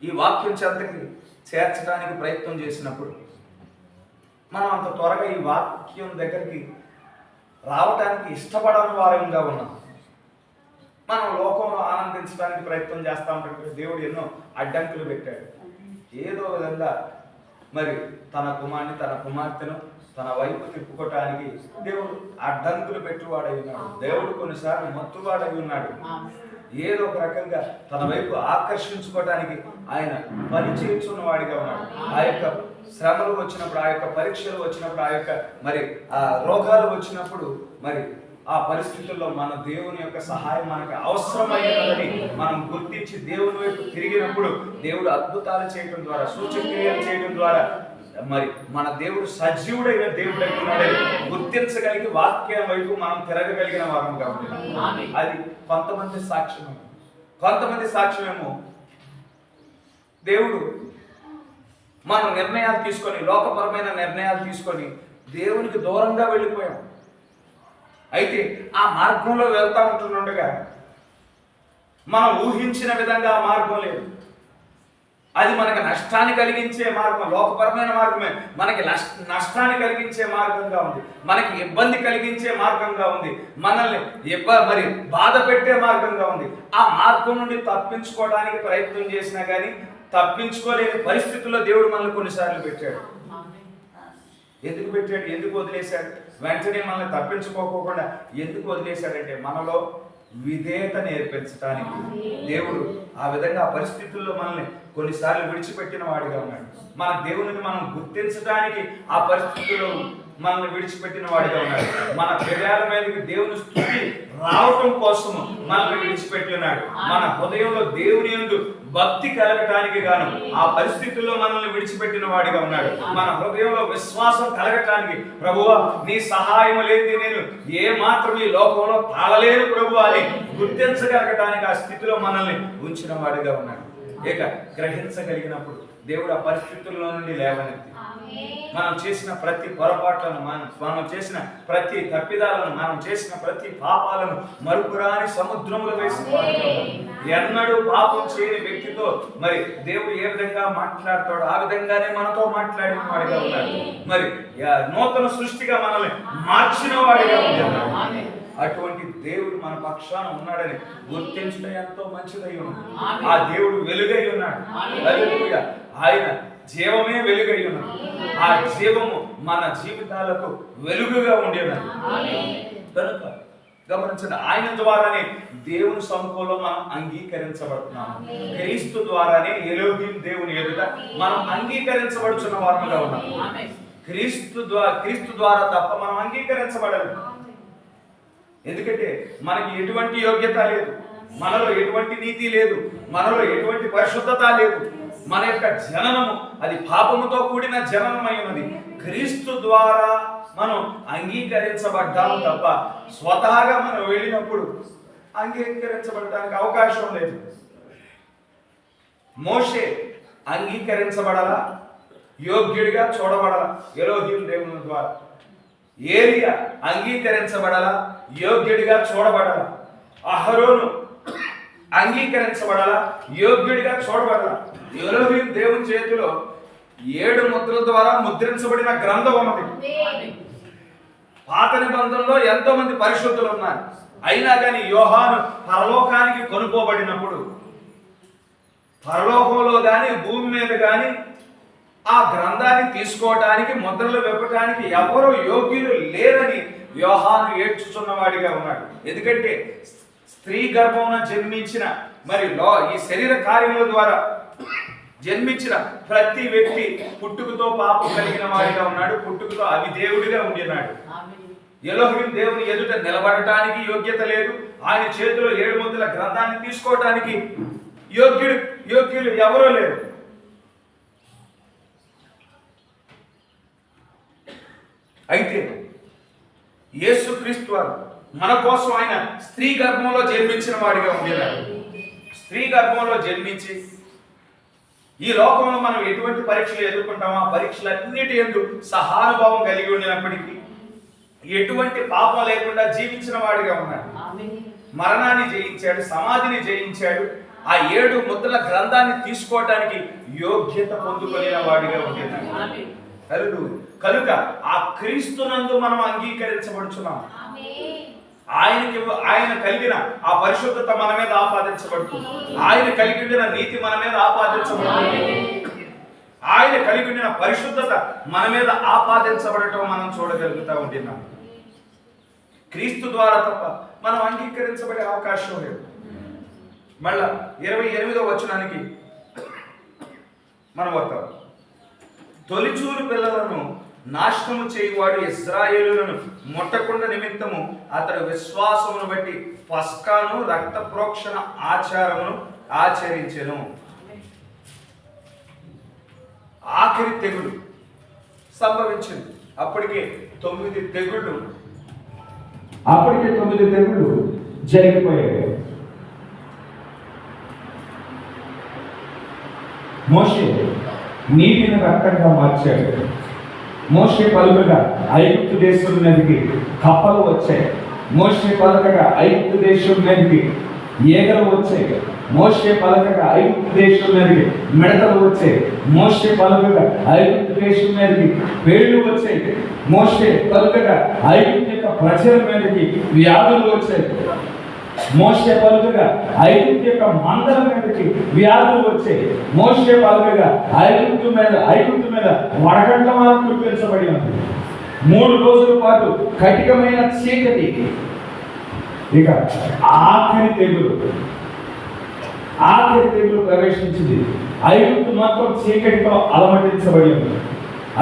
Speaker 1: ఈ వాక్యం చెంతకి చేర్చడానికి ప్రయత్నం చేసినప్పుడు మనం అంత త్వరగా ఈ వాక్యం దగ్గరికి రావటానికి ఇష్టపడని వారంగా ఉన్నాం. మనం లోకంలో ఆనందించడానికి ప్రయత్నం చేస్తూ ఉంటాం. దేవుడు ఎన్నో అడ్డంకులు పెట్టాడు. ఏదో విధంగా మరి తన కుమార్తెను తన వైపు తిప్పుకోవటానికి దేవుడు అడ్డంకులు పెట్టువాడై ఉన్నాడు. దేవుడు కొన్నిసార్లు మత్తువాడై ఉన్నాడు. ఏదో ఒక రకంగా తన వైపు ఆకర్షించుకోవడానికి ఆయన పని చేస్తున్న వాడిగా ఉన్నాడు. ఆ యొక్క శ్రమలు వచ్చినప్పుడు, ఆ యొక్క పరీక్షలు వచ్చినప్పుడు, ఆ యొక్క మరి ఆ రోగాలు వచ్చినప్పుడు, మరి ఆ పరిస్థితుల్లో మన దేవుని యొక్క సహాయం మనకు అవసరమైనదని మనం గుర్తించి దేవుని వైపు తిరిగినప్పుడు దేవుడు అద్భుతాలు చేయడం ద్వారా, సూచక్రియలు చేయడం ద్వారా మరి మన దేవుడు సజీవుడైన దేవుడై ఉన్నాడని గుర్తించగలిగి వాక్యం వైపు మనం తిరగగలిగిన వారముగా ఉంటుంది. అది కొంతమంది సాక్ష్యమేమో దేవుడు మనం నిర్ణయాలు తీసుకొని, లోకపరమైన నిర్ణయాలు తీసుకొని దేవునికి దూరంగా వెళ్ళిపోయాం. అయితే ఆ మార్గంలో వెళ్తా ఉంటుండగా మనం ఊహించిన విధంగా ఆ మార్గం లేదు. అది మనకి నష్టాన్ని కలిగించే మార్గం, లోకపరమైన మార్గమే. మనకి నష్టాన్ని కలిగించే మార్గంగా ఉంది, మనకి ఇబ్బంది కలిగించే మార్గంగా ఉంది, మనల్ని మరి బాధ పెట్టే మార్గంగా ఉంది. ఆ మార్గం నుండి తప్పించుకోవడానికి ప్రయత్నం చేసినా కానీ తప్పించుకోలేని పరిస్థితుల్లో దేవుడు మనల్ని కొన్నిసార్లు పెట్టాడు. ఎందుకు పెట్టాడు? ఎందుకు వదిలేశాడు? వెంటనే మనల్ని తప్పించుకోకుండా ఎందుకు వదిలేశాడంటే మనలో విధేయత నేర్పించడానికి దేవుడు ఆ విధంగా ఆ పరిస్థితుల్లో మనల్ని కొన్నిసార్లు విడిచిపెట్టిన వాడిగా ఉన్నాడు. మన దేవుని మనం గుర్తించడానికి ఆ పరిస్థితుల్లో మనల్ని విడిచిపెట్టిన వాడిగా ఉన్నాడు. మన హృదయాల మీదకి దేవుని స్తుతి రావటం కోసము మనల్ని విడిచిపెట్టి ఉన్నాడు. మన హృదయంలో దేవుని యందు భక్తి కలగటానికి గాను ఆ పరిస్థితుల్లో మనల్ని విడిచిపెట్టిన వాడిగా ఉన్నాడు. మన హృదయంలో విశ్వాసం కలగటానికి, ప్రభువా నీ సహాయం లేని నేను ఏ మాత్రం ఈ లోకంలో తాళలేను ప్రభువా అని గుర్తించగలగటానికి ఆ స్థితిలో మనల్ని ఉంచిన వాడిగా ఉన్నాడు. ఇక గ్రహించగలిగినప్పుడు దేవుడు ఆ పరిస్థితుల్లో నుండి లేవనెత్తి మనం చేసిన ప్రతి పొరపాట్లను, మనం చేసిన ప్రతి తప్పిదాలను, మనం చేసిన ప్రతి పాపాలను మరుపురాని సముద్రంలో వేసిన ఎన్నడూ పాపం చేయని వ్యక్తితో మరి దేవుడు ఏ విధంగా మాట్లాడతాడో ఆ విధంగానే మనతో మాట్లాడిన వాడిగా ఉన్నాడు. మరి నూతన సృష్టిగా మనల్ని మార్చిన వాడిగా ఉన్నాడు. అటువంటి దేవుడు మన పక్షాన ఉన్నాడని గుర్తించడం ఎంతో మంచిదై ఉన్నది. ఆ దేవుడు వెలుగై ఉన్నాడు. హల్లెలూయా. ఆయన జీవమే వెలుగై ఉన్నది. ఆ జీవము మన జీవితాలకు వెలుగుగా ఉండేది. కనుక గమనించండి, ఆయన ద్వారానే దేవుని సముఖంలో మనం అంగీకరించబడుతున్నాము. క్రీస్తు ద్వారానే ఎలోహీం దేవుని ఎదుట మనం అంగీకరించబడుచున్న వారముగా ఉన్నాము. క్రీస్తు ద్వారా తప్ప మనం అంగీకరించబడలేదు. ఎందుకంటే మనకి ఎటువంటి యోగ్యత లేదు, మనలో ఎటువంటి నీతి లేదు, మనలో ఎటువంటి పరిశుద్ధత లేదు. మన యొక్క జననము అది పాపముతో కూడిన జననమై ఉన్నది. క్రీస్తు ద్వారా మనం అంగీకరించబడ్డాము తప్ప స్వతహాగా మనం వెళ్ళినప్పుడు అంగీకరించబడటానికి అవకాశం లేదు. మోషే అంగీకరించబడాలా, యోగ్యుడిగా చూడబడాలా ఎలోహీం దేవుని ద్వారా. ఏలియా అంగీకరించబడాలా, యోగ్యుడిగా చూడబడాలా. అహరోను అంగీకరించబడాలా, యోగ్యుడిగా చూడబడాలా. ఎలోహీం దేవుని చేతిలో 7 ముద్రల ద్వారా ముద్రించబడిన గ్రంథం ఉన్నది. పాత నిబంధనలో ఎంతో మంది పరిశుద్ధులు ఉన్నారు. అయినా కానీ యోహాను పరలోకానికి కొనుక్కోబడినప్పుడు పరలోకంలో కానీ భూమి మీద కానీ ఆ గ్రంథాన్ని తీసుకోవటానికి, ముద్రలు విప్పటానికి ఎవరు యోగ్యులు లేరని యోహాను ఏడ్చుచున్నవాడిగా ఉన్నాడు. ఎందుకంటే స్త్రీ గర్భమున జన్మించిన మరి ఈ శరీర కార్యముల ద్వారా జన్మించిన ప్రతి వ్యక్తి పుట్టుకతో పాపం కలిగిన వాడిగా ఉన్నాడు, పుట్టుకతో అవిధేయుడిగా ఉండినాడు. ఎలోహీం దేవుని ఎదుట నిలబడటానికి యోగ్యత లేదు. ఆయన చేతిలో 7 ముద్రల గ్రంథాన్ని తీసుకోవటానికి యోగ్యులు ఎవరూ లేరు. అయితే యేసుక్రీస్తు వారు మన కోసం ఆయన స్త్రీ గర్భంలో జన్మించిన వాడిగా ఉండేవాడు. స్త్రీ గర్భంలో జన్మించి ఈ లోకంలో మనం ఎటువంటి పరీక్షలు ఎదుర్కొంటామో ఆ పరీక్షలన్నిటి యందు సహానుభావం కలిగి ఉండినప్పటికీ ఎటువంటి పాపం లేకుండా జీవించిన వాడిగా ఉన్నాడు. మరణాన్ని జయించాడు, సమాధిని జయించాడు. ఆ 7 ముద్రల గ్రంథాన్ని తీసుకోవడానికి యోగ్యత పొందుకునే వాడిగా ఉండేవాడు. కనుక ఆ క్రీస్తునందు మనం అంగీకరించబడుచున్నాం. ఆయన కలిగిన ఆ పరిశుద్ధత మన మీద ఆపాదించబడుతుంది. ఆయన కలిగిన నీతి మన మీద ఆపాదించబడుతుంది. ఆయన కలిగిన పరిశుద్ధత మన మీద ఆపాదించబడటం మనం చూడగలుగుతా ఉంటున్నాం. క్రీస్తు ద్వారా తప్ప మనం అంగీకరించబడే అవకాశం లేదు. మళ్ళా 28వ వచనానికి మనం వస్తాం. తొలిచూరు పిల్లలను నాశనము చేయువాడు ఇశ్రాయేలులను ముట్టకుండా నిమిత్తము అతడు విశ్వాసమును బట్టి పస్కాను రక్త ప్రోక్షణ ఆచారమును ఆచరించెను. ఆఖరి తెగులు సంభవించింది. అప్పటికే 9 తెగుళ్ళు జరిగిపోయాయి. మోషే నీటిని రక్తంగా మార్చాడు. మోషే పలుకగా ఐగుప్తు దేశం మీదకి కప్పలు వచ్చాయి. మోషే పలుకగా ఐగుప్తు దేశం మీదకి ఈగలు వచ్చాయి. మోషే పలకగా ఐగుప్తు దేశం మీదకి మిడతలు వచ్చాయి. మోషే పలకగా ఐగుప్తు దేశం మీదకి పేళ్లు వచ్చాయి. మోషే పలకగా ఐగుప్తు యొక్క ప్రజల మీదకి వ్యాధులు వచ్చాయి. మోషే పలుకగా ఐగుప్తు యొక్క మందల మీదకి వ్యాధులు వచ్చాయి. మోషే పలుకగా ఐగుప్తు మీద వడగండ్ల కురిపించబడి ఉంది. 3 రోజుల పాటు కఠినమైన చీకటి. ఇక ఆఖరి తెగులు ప్రవేశించింది. ఐగుప్తు మొత్తం చీకటితో అలమటించబడి ఉంది.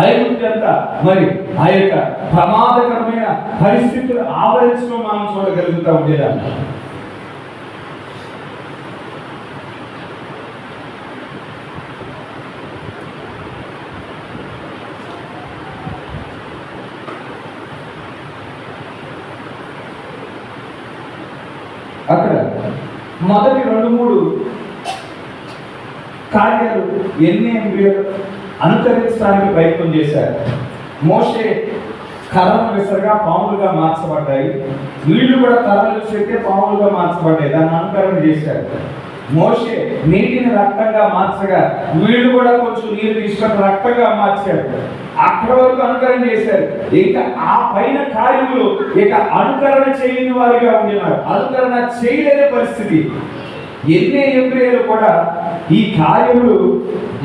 Speaker 1: ఐగుప్తు అంతా మరి ఆ యొక్క ప్రమాదకరమైన పరిస్థితులు ఆవరించడం మనం చూడగలుగుతా ఉండేదాన్ని. అక్కడ మొదటి 2-3 కార్యాలు ఎన్ని అనుకరించడానికి ప్రయత్నం చేశారు. మోషే కర్రను విసరగా పాములుగా మార్చబడ్డాయి. వీళ్ళు కూడా కర్రలు విసిరితే పాములుగా మార్చబడ్డాయి. దాన్ని అనుకరణ చేశారు. మోషే నీటిని రక్తంగా మార్చగా వీళ్ళు కూడా కొంచెం నీరు తీసుకొని రక్తంగా మార్చారు. అక్కడ వరకు అనుకరణ చేశారు. ఇక ఆ పైన కార్యములు ఇక అనుకరణ చేయని వారిగా ఉండినారు. అనుకరణ చేయలేని పరిస్థితి. ఎన్నే ఎబ్రేయులు కూడా ఈ కార్యములు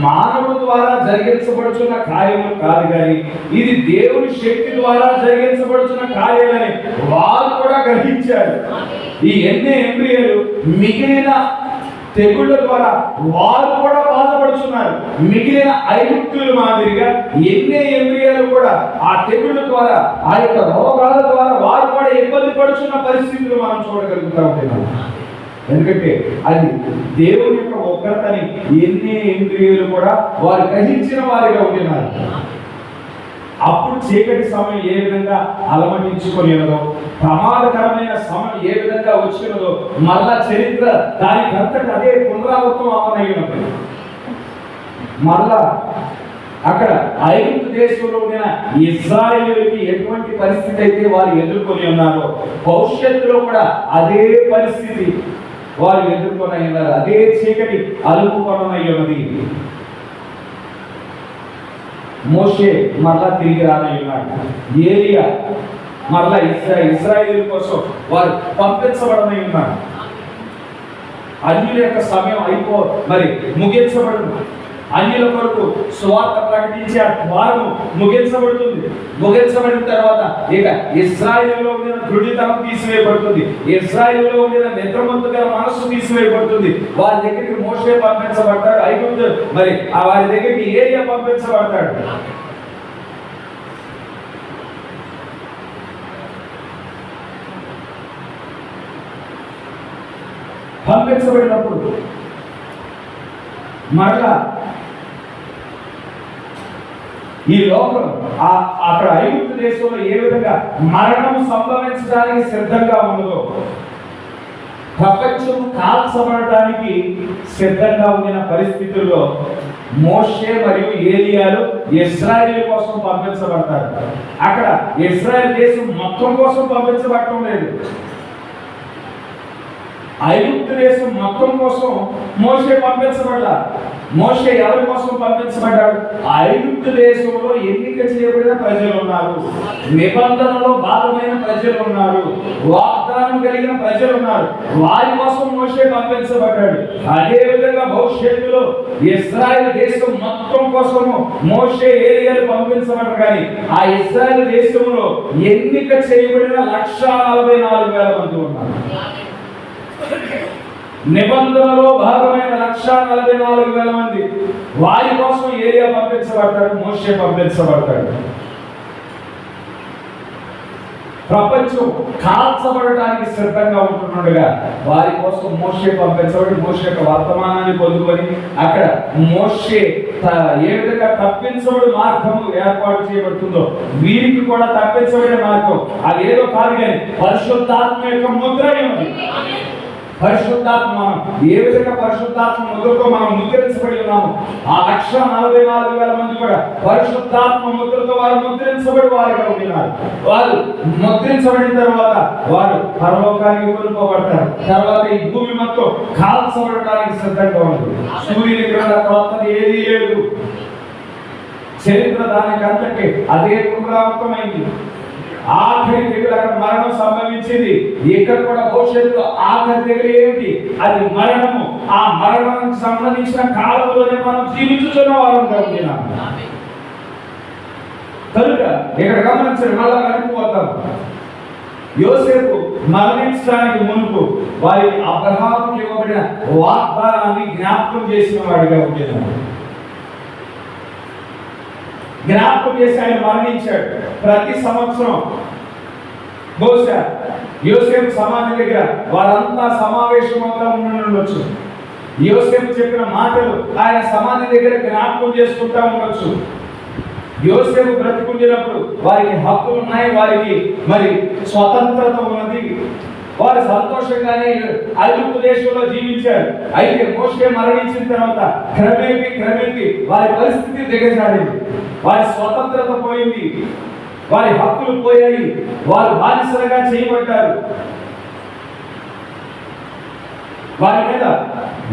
Speaker 1: మానవుల ద్వారా జరిగించబడుతున్న కార్యములు కాదు, కానీ ఇది దేవుని శక్తి ద్వారా జరిగించబడుతున్న కార్యాలని వారు కూడా గ్రహించారు. ఈ ఎన్నే ఎబ్రేయులు మిగిలిన తెగుళ్ళ ద్వారా వారు కూడా బాధపడుతున్నారు. మిగిలిన ఐగుప్తుల మాదిరిగా ఎన్నే ఎబ్రేయులు కూడా ఆ తెగుళ్ళ ద్వారా ఆ యొక్క రోగాల ద్వారా వారు కూడా ఇబ్బంది పడుతున్న పరిస్థితులు మనం చూడగలుగుతా ఉంటున్నాం. ఎందుకంటే అది దేవుని యొక్క ఉగ్రతని ఎన్ని ఇంద్రియులు కూడా వారు గ్రహించిన వారిగా ఉంటున్నారు. అప్పుడు చీకటి సమయం ఏ విధంగా అలమటించుకునేదో, ప్రమాదకరమైన సమయం ఏ విధంగా వచ్చినదో మళ్ళా చరిత్ర దానికి అంతటి అదే పునరావృతం అవనయ్యున్నది. మళ్ళా అక్కడ ఐగుప్తు దేశంలో ఉన్న ఇశ్రాయేలుకి ఎటువంటి పరిస్థితి అయితే వారు ఎదుర్కొని ఉన్నారో భవిష్యత్తులో కూడా అదే పరిస్థితి వారు ఎదుర్కొని ఉన్నారు. అదే చీకటి అలుపుకొనయ్యున్నది. మోషే మరలా తిరిగి రానయ్యున్నాడు. ఏలియా మరలా ఇశ్రాయేలు కోసం వారు పంపించబడనై ఉన్నారు. అన్యుల యొక్క సమయం ముగించబడింది. అన్యుల కొరకు సువార్త ప్రకటించే ఆ ద్వారము ముగించబడుతుంది. ముగించబడిన తర్వాత ఇక ఇశ్రాయేలులో ఉండిన దృఢతనం తీసివేయబడుతుంది. ఇశ్రాయేలులో ఉండిన నిద్రమంతుగా మనస్సు తీసివేయబడుతుంది. వారి దగ్గరికి మోషే పంపించబడతాడు. ఐగుప్తు వారి దగ్గరికి ఏలియా పంపించబడతాడు. పంపించబడినప్పుడు మరలా ఈ లోకం అక్కడ ఐగుప్తు దేశంలో ఏ విధంగా మరణం సంభవించడానికి సిద్ధంగా ఉన్నదో, ప్రపంచం కాల్చబడటానికి సిద్ధంగా ఉన్న పరిస్థితుల్లో మోషే మరియు ఏలియాలు ఇశ్రాయేలు కోసం పంపించబడతారు. అక్కడ ఇశ్రాయేల్ దేశం మొత్తం కోసం పంపించబడటం లేదు. ఐగుప్తు దేశం మొత్తం కోసం మోషే పంపించబడ్డా. మోషే ఎవరి కోసం పంపించబడ్డాడు? ఐగుప్తు దేశంలో ఎన్నిక చేయబడిన ప్రజలు ఉన్నారు, నిబంధనలో భాగమైన ప్రజలు ఉన్నారు, వాగ్దానం కలిగిన ప్రజలు ఉన్నారు. వారి కోసం మోషే పంపించబడ్డాడు. అదే విధంగా భవిష్యత్తులో ఇశ్రాయేల్ దేశం మొత్తం కోసము మోషే ఏలియాలు పంపించబడ్డారు. కానీ ఆ ఇశ్రాయేల్ దేశంలో ఎన్నిక చేయబడిన 144,000 మంది ఉన్నారు. నిబంధనలో భాగమైన 144,000 మంది. వారి కోసం ఏలియా పంపించబడతాడు, మోషే పంపించబడతాడు. ప్రపంచం కాల్చబడటానికి సిద్ధంగా ఉంటున్నాడుగా వారి కోసం మోషే పంపించబడి మోషే యొక్క వర్తమానాన్ని పొందుకొని అక్కడ మోషే ఏ విధంగా తప్పించబడి మార్గము ఏర్పాటు చేయబడుతుందో వీరికి కూడా తప్పించబడే మార్గం అది ఏదో కాదు, కానీ పరిశుద్ధాత్మ యొక్క ముద్ర ఉంది. పరిశుద్ధాత్మ మనం ఏ విధంగా పరిశుద్ధాత్మ ముద్రతో మనం ముద్రించబడి ఉన్నాము, ఆ 1,44,000 మంది కూడా పరిశుద్ధాత్మ ముద్రతో వారు ముద్రించబడి వారిగా ఉన్నారు. వారు ముద్రించబడిన తర్వాత వారు పరలోకానికి కొనుక్కోబడతారు. తర్వాత ఈ భూమి మొత్తం కాల్చబడడానికి సిద్ధంగా ఉంది. సూర్యుని క్రింద కొత్తది ఏదీ లేదు. చరిత్ర దానికి అంతటి అదే పునరావృతమైంది. ఆఖరి తెగులు అక్కడ మరణం సంభవించింది. ఇక్కడ కూడా భవిష్యత్తులో ఆఖరి తెగులు ఏమిటి? అది మరణము. ఆ మరణానికి సంబంధించిన కాలంలోనే మనం జీవించుతున్న వారంగా ఉంటున్నాం. కనుక ఇక్కడ గమనించండి, మళ్ళా వెనక్కిపోతాం. యోసేపు మరణించడానికి మునుపు వారి అబ్రహాముకి ఇవ్వబడిన వాగ్దానాన్ని జ్ఞాపకం చేసిన వాడిగా ఉంటున్నాడు. జ్ఞాపకం చేసి ఆయన మరణించాడు. ప్రతి సంవత్సరం బహుశా యోసేపు సమాధి దగ్గర వారంతా సమావేశంగా ఉండొచ్చు. యోసేపు చెప్పిన మాటలు ఆయన సమాధి దగ్గర జ్ఞాపకం చేసుకుంటా ఉండొచ్చు. యోసేపు బ్రతికుండినప్పుడు వారికి హక్కులు ఉన్నాయి, వారికి మరి స్వతంత్రత ఉన్నది. వారు సంతోషంగానే ఐగుప్తు దేశంలో జీవించారు. అయితే మోషే మరణించిన తర్వాత క్రమేపీ వారి పరిస్థితి దిగజారింది. వారి స్వతంత్రత పోయింది, వారి హక్కులు పోయాయి, వారు బానిసలుగా చేయబడ్డారు. వారి మీద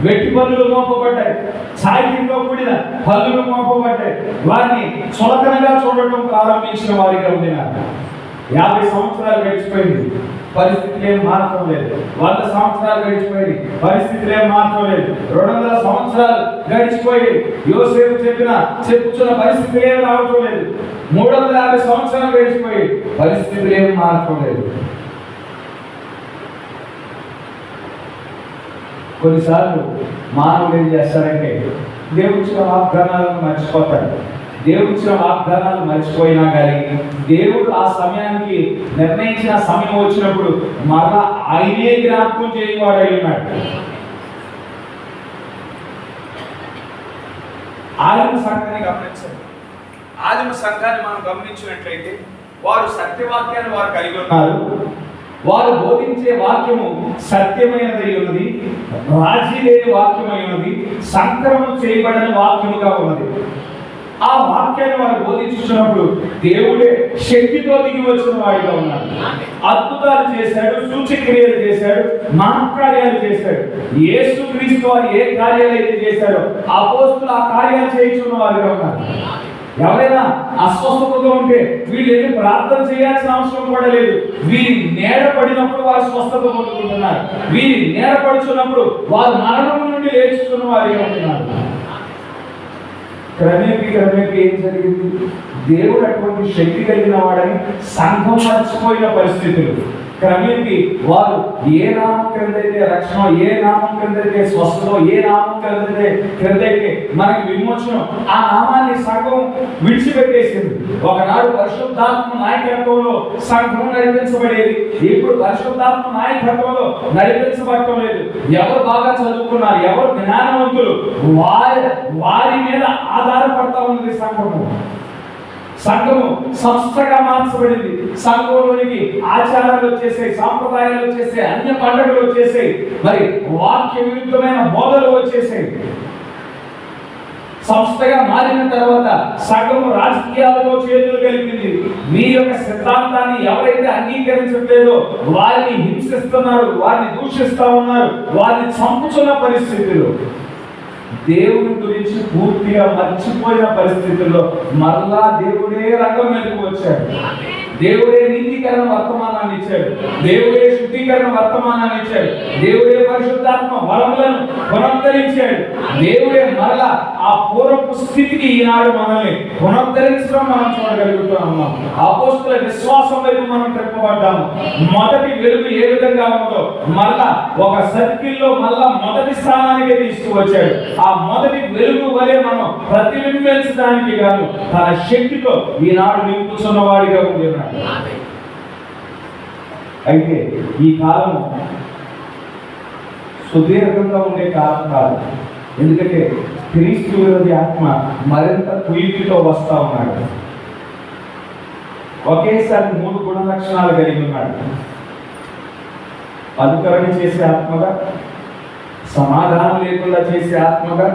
Speaker 1: వెట్టి పన్నులు మోపబడ్డాయి, సాహిత్యంతో కూడిన పన్నులు మోపబడ్డాయి. వారిని చులకనగా చూడటం ప్రారంభించిన వారిగా ఉండినారు. 50 సంవత్సరాలు గడిచిపోయింది, పరిస్థితులు ఏం మార్చడం లేదు. 100 సంవత్సరాలు గడిచిపోయింది, పరిస్థితులు ఏం మార్చడం లేదు. 200 సంవత్సరాలు గడిచిపోయి యోసేపు చెప్పుచున్న పరిస్థితులు ఏం రావటం లేదు. 350 సంవత్సరాలు గడిచిపోయి పరిస్థితులు ఏం మార్చడం లేదు. కొన్నిసార్లు మానవుడు ఏం చేస్తాడంటే దేవుడిచ్చిన వాగ్దానాలను మర్చిపోతాడు. దేవుడిచ్చిన వాగ్దానాలు మర్చిపోయినా కానీ దేవుడు ఆ సమయానికి నిర్ణయించిన సమయం వచ్చినప్పుడు మరలా ఆయనే జ్ఞాపకం చేయవాడై ఉన్నాడు. ఆదిమ సంఘాన్ని గమనించండి. ఆదిమ సంఘాన్ని మనం గమనించినట్లయితే వారు సత్యవాక్యాన్ని వారు కలిగి ఉన్నారు. వారు బోధించే వాక్యము సత్యమైనదై ఉన్నది, రాజీ లేని వాక్యమై ఉన్నది, సంక్రమం చేయబడిన వాక్యముగా ఉన్నది. ఆ వాక్యాన్ని వారు బోధించుతున్నప్పుడు దేవుడే శక్తితో దిగి వచ్చిన వాడిగా ఉన్నాడు. అద్భుతాలు చేశాడు, సూచక్రియలు చేశాడు, మహత్కార్యాలు చేశాడు. యేసుక్రీస్తు వారు ఏ కార్యాలు అయితే చేశారో అపోస్తులు ఆ కార్యాలు చేయించున్న వారిగా ఉన్నారు. ఎవరైనా అస్వస్థతగా ఉంటే వీళ్ళు వెళ్ళి ప్రార్థన చేయాల్సిన అవసరం కూడా లేదు. వీరి నీడ పడినప్పుడు వారు స్వస్థత పొందుకుంటున్నారు. వీరి నీడ పడుచున్నప్పుడు వారు మరణం నుండి లేచుతున్న వారిగా ఉంటున్నారు. క్రమేపీ ఏం జరిగింది? దేవుడు అటువంటి శక్తి కలిగిన వాడని సంఘం మర్చిపోయిన పరిస్థితులు. క్రమేపీ వారు ఏ నామం క్రిందైతే రక్షణ, ఏ నామం క్రిందైతే స్వస్థత, ఏ నామం క్రిందైతే మనకి విమోచనం, ఆ నామాన్ని సంఘం విడిచిపెట్టేసింది. ఒకనాడు పరిశుద్ధాత్మ నాయకత్వంలో సంఘం నడిపించబడేది. ఇప్పుడు పరిశుద్ధాత్మ నాయకత్వంలో నడిపించబడటం లేదు. ఎవరు బాగా చదువుకున్నారు, ఎవరు జ్ఞానవంతులు, వారి మీద ఆధారపడతా ఉన్నది సంఘము. సంఘము సంస్థగా మార్చబడింది. సంఘంలోనికి ఆచారాలు వచ్చేసాయి, సాంప్రదాయాలు వచ్చేసాయి, అన్య పండుగలు వచ్చేసాయి, మరి వాక్య విరుద్ధమైన బోధలు వచ్చేసాయి. సంస్థగా మారిన తర్వాత సంఘము రాజకీయాలతో చేతులు కలిపింది. మీ యొక్క సిద్ధాంతాన్ని ఎవరైతే అంగీకరించట్లేదో వారిని హింసిస్తున్నారు, వారిని దూషిస్తూ ఉన్నారు, వారిని చంపుతున్న పరిస్థితులు. దేవుని గురించి పూర్తిగా మర్చిపోయిన పరిస్థితుల్లో మరలా దేవుడే రంగం మీదకు వచ్చాడు. దేవుడే నీతీకరణ వర్తమానాన్ని ఇచ్చాడు. దేవుడే శుద్ధీకరణ వర్తమానాన్ని ఇచ్చాడు. దేవుడే పరిశుద్ధాత్మ వరములను పునరుద్ధరించాడు. దేవుడే మరలా ఆ పూర్వపు స్థితికి ఈనాడు మనల్ని పునరుద్ధరించడం మనం చూడగలుగుతున్నాము. అపోస్తుల విశ్వాసం వైపు మనం తిప్పబడ్డాము. మొదటి వెలుగు ఏ విధంగా ఉందో మరలా ఒక సర్కిల్లో మళ్ళా మొదటి స్థానానికి తీసుకువచ్చాడు. ఆ మొదటి వెలుగు వలె మనం ప్రతిబింబించడానికి కాదు, తన శక్తితో ఈనాడు నింపుతున్న వాడిగా ఉన్నాడు. అయితే ఈ కాలం సుదీర్ఘంగా ఉండే కాలం కాదు. ఎందుకంటే క్రీస్తు విరోధి ఆత్మ మరింత కుయుక్తితో వస్తా ఉన్నాడు. ఒకేసారి 3 గుణ లక్షణాలు కలిగి ఉన్నాడు. అనుకరణ చేసే ఆత్మగా, సమాధానం లేకుండా చేసే ఆత్మగా,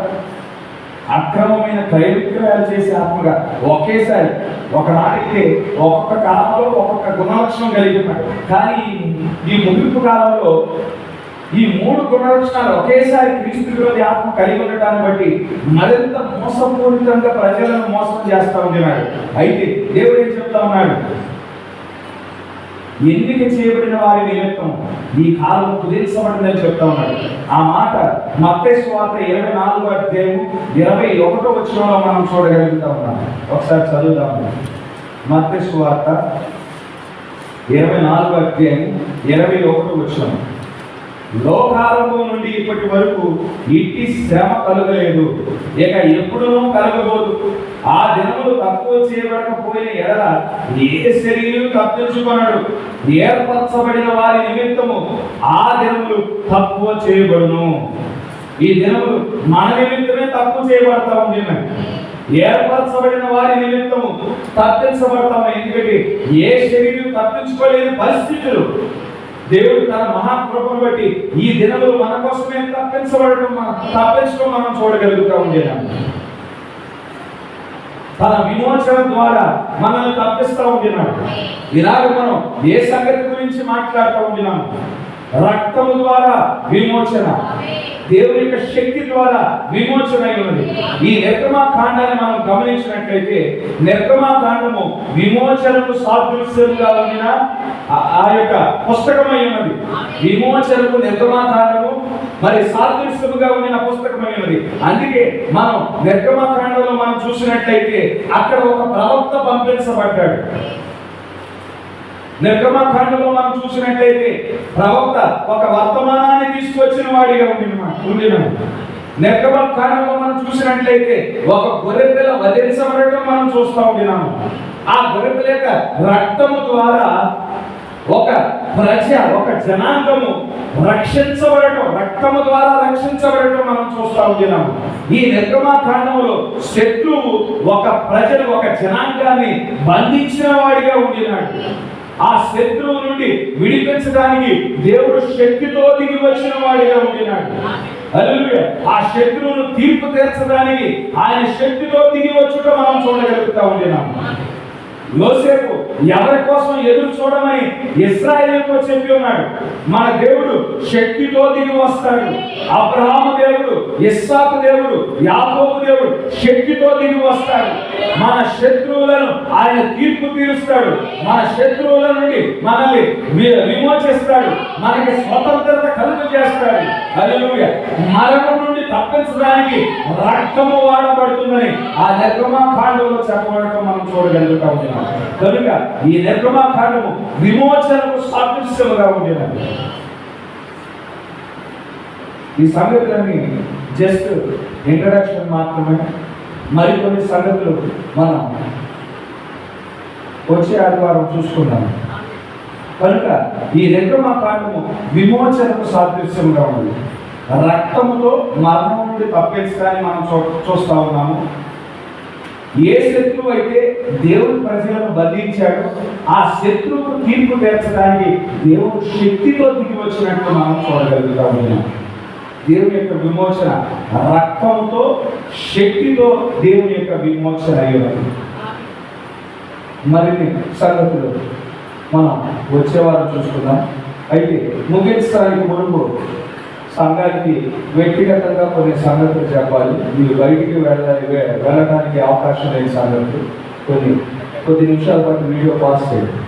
Speaker 1: అక్రమమైన క్రయ విక్రయాలు చేసే ఆత్మగా ఒకేసారి ఒకనాటికి ఒక్కొక్క కాలంలో ఒక్కొక్క గుణలక్షణం కలిగి ఉన్నాడు. కానీ ఈ ముగింపు కాలంలో ఈ 3 గుణలక్షణాలు ఒకేసారి క్రీస్తు విరోధి ఆత్మ కలిగి ఉండటాన్ని బట్టి మరింత మోసపూరితంగా ప్రజలను మోసం చేస్తా ఉన్నాడు. అయితే దేవుడు ఏం చెప్తా ఉన్నాడు? ఎన్నిక చేయబడిన వారి నిమిత్తం ఈ కాలం కుదించబడిందని చెప్తా ఉన్నాడు. ఆ మాట మత్తయి సువార్త 24వ అధ్యాయం 21వ వచనంలో మనం చూడగలుగుతా ఉన్నాం. ఒకసారి చదువుదాము. మత్తయి సువార్త 24వ అధ్యాయం 21వ వచనం. లోకారంభం నుండి ఇప్పటి వరకు ఇట్టి శ్రమ కలగలేదు, ఇక ఎప్పుడునూ కలగబోదు. ఆ దినములు తక్కువ చేయబడకపోయిన ఎడల ఏ శరీరం తప్పించుకొనడు. ఏర్పరచబడిన వారి నిమిత్తము ఆ దినములు తక్కువ చేయబడును. ఈ దినములు మన నిమిత్తమే తక్కువ చేయబడతా ఉంది. ఏర్పరచబడిన వారి నిమిత్తము తప్పించబడతాము. ఎందుకంటే ఏ శరీరం తప్పించుకోలేని పరిస్థితులు దేవుడు తన మహాకృపను బట్టి ఈ దినములు మన కోసమే తప్పించడం మనం చూడగలుగుతా ఉండేదాన్ని. తన విమోచన ద్వారా మనల్ని తప్పిస్తూ ఉండినాడు. ఇలాగ మనం ఏ సంగతి గురించి మాట్లాడుతూ ఉండినాము? రక్తము ద్వారా విమోచన, దేవుని యొక్క శక్తి ద్వారా విమోచన ఉన్నది. ఈ నిర్గమాకాండాన్ని మనం గమనించినట్లయితే నిర్గమాకాండము విమోచనకు సాదృశ్యంగా ఉన్న ఆ యొక్క పుస్తకమై ఉన్నది. విమోచనకు నిర్గమాకాండము మరి సాదృశ్యముగా ఉన్న పుస్తకమై ఉన్నది. అందుకే మనం నిర్గమాకాండంలో మనం చూసినట్లయితే అక్కడ ఒక ప్రవక్త పంపించబడ్డాడు. నిర్గమాకాండంలో మనం చూసినట్లయితే ప్రవక్త ఒక వర్తమానాన్ని తీసుకొచ్చిన వాడిగా ఉండినాడు. నిర్గమాకాండంలో మనం చూసినట్లయితే ఒక గొర్రెపిల్ల వధించబడటం మనం చూస్తూ ఉండినాము. ఆ గొర్రెపిల్ల యొక్క రక్తము ద్వారా ఒక ప్రజ, ఒక జనాంగము రక్షించబడటం, రక్తము ద్వారా రక్షించబడటం మనం చూస్తూ ఉంటున్నాము. ఈ నిర్గమాకాండంలో శత్రువు ఒక ప్రజలు, ఒక జనాంగాన్ని బంధించిన వాడిగా ఉండినాడు. ఆ శత్రువు నుండి విడిపించడానికి దేవుడు శక్తితో దిగి వచ్చిన వాడిగా ఉండినాడు. హల్లెలూయా. ఆ శత్రువును తీర్పు తీర్చడానికి ఆయన శక్తితో దిగి వచ్చుట మనం చూడగలుగుతా ఉంటున్నాము. యోసేపు ఎవరి కోసం ఎదురు చూడమని ఇశ్రాయేలుతో చెప్పి ఉన్నాడు. మన దేవుడు శక్తితో దిగి వస్తాడు. అబ్రహాము దేవుడు, ఇస్సాకు దేవుడు, యాకోబు దేవుడు శక్తితో దిగి వస్తాడు. మన శత్రువులను ఆయన తీర్పు తీరుస్తాడు. మన శత్రువుల నుండి మనల్ని విమోచిస్తాడు. మనకి స్వతంత్రత కలుగు చేస్తాడు. హల్లెలూయా. మరణం నుండి తప్పించడానికి రక్తము వాడబడుతుందని ఆ నిర్గమాకాండంలో చెప్పబడటం మనం చూడగలుగుతా ఉన్నాం. కనుక ఈ నిర్గమాకాండము విమోచనకు సాదృశ్యముగా ఉండేది. ఈ సంగతులన్నీ జస్ట్ ఇంట్రడక్షన్ మాత్రమే. మరికొన్ని సంగతులు మనం వచ్చే ఆదివారం చూసుకున్నాము. కనుక ఈ నిర్గమాకాండము విమోచనకు సాదృశ్యంగా ఉంది. రక్తముతో మరణం నుండి తప్పించడాన్ని మనం చూస్తా ఉన్నాము. ఏ శత్రువు అయితే దేవుడి ప్రజలను బంధించాడో ఆ శత్రువుకు తీర్పు తీర్చడానికి దేవుడు శక్తితో దిగి వచ్చినట్టు మనం చూడగలుగుతా ఉన్నాం. దేవుని యొక్క విమోచన రక్తంతో, శక్తితో దేవుని యొక్క విమోచన అయ్యేది. మరిన్ని సంగతులు మనం వచ్చేవారం చూసుకుందాం. అయితే ముగించడానికి మునుపు సంఘానికి వ్యక్తిగతంగా కొన్ని సంగతులు చెప్పాలి. మీరు బయటికి వెళ్ళడానికి అవకాశం లేని సంగతులు కొద్ది నిమిషాల పాటు వీడియో పాస్ చేయండి.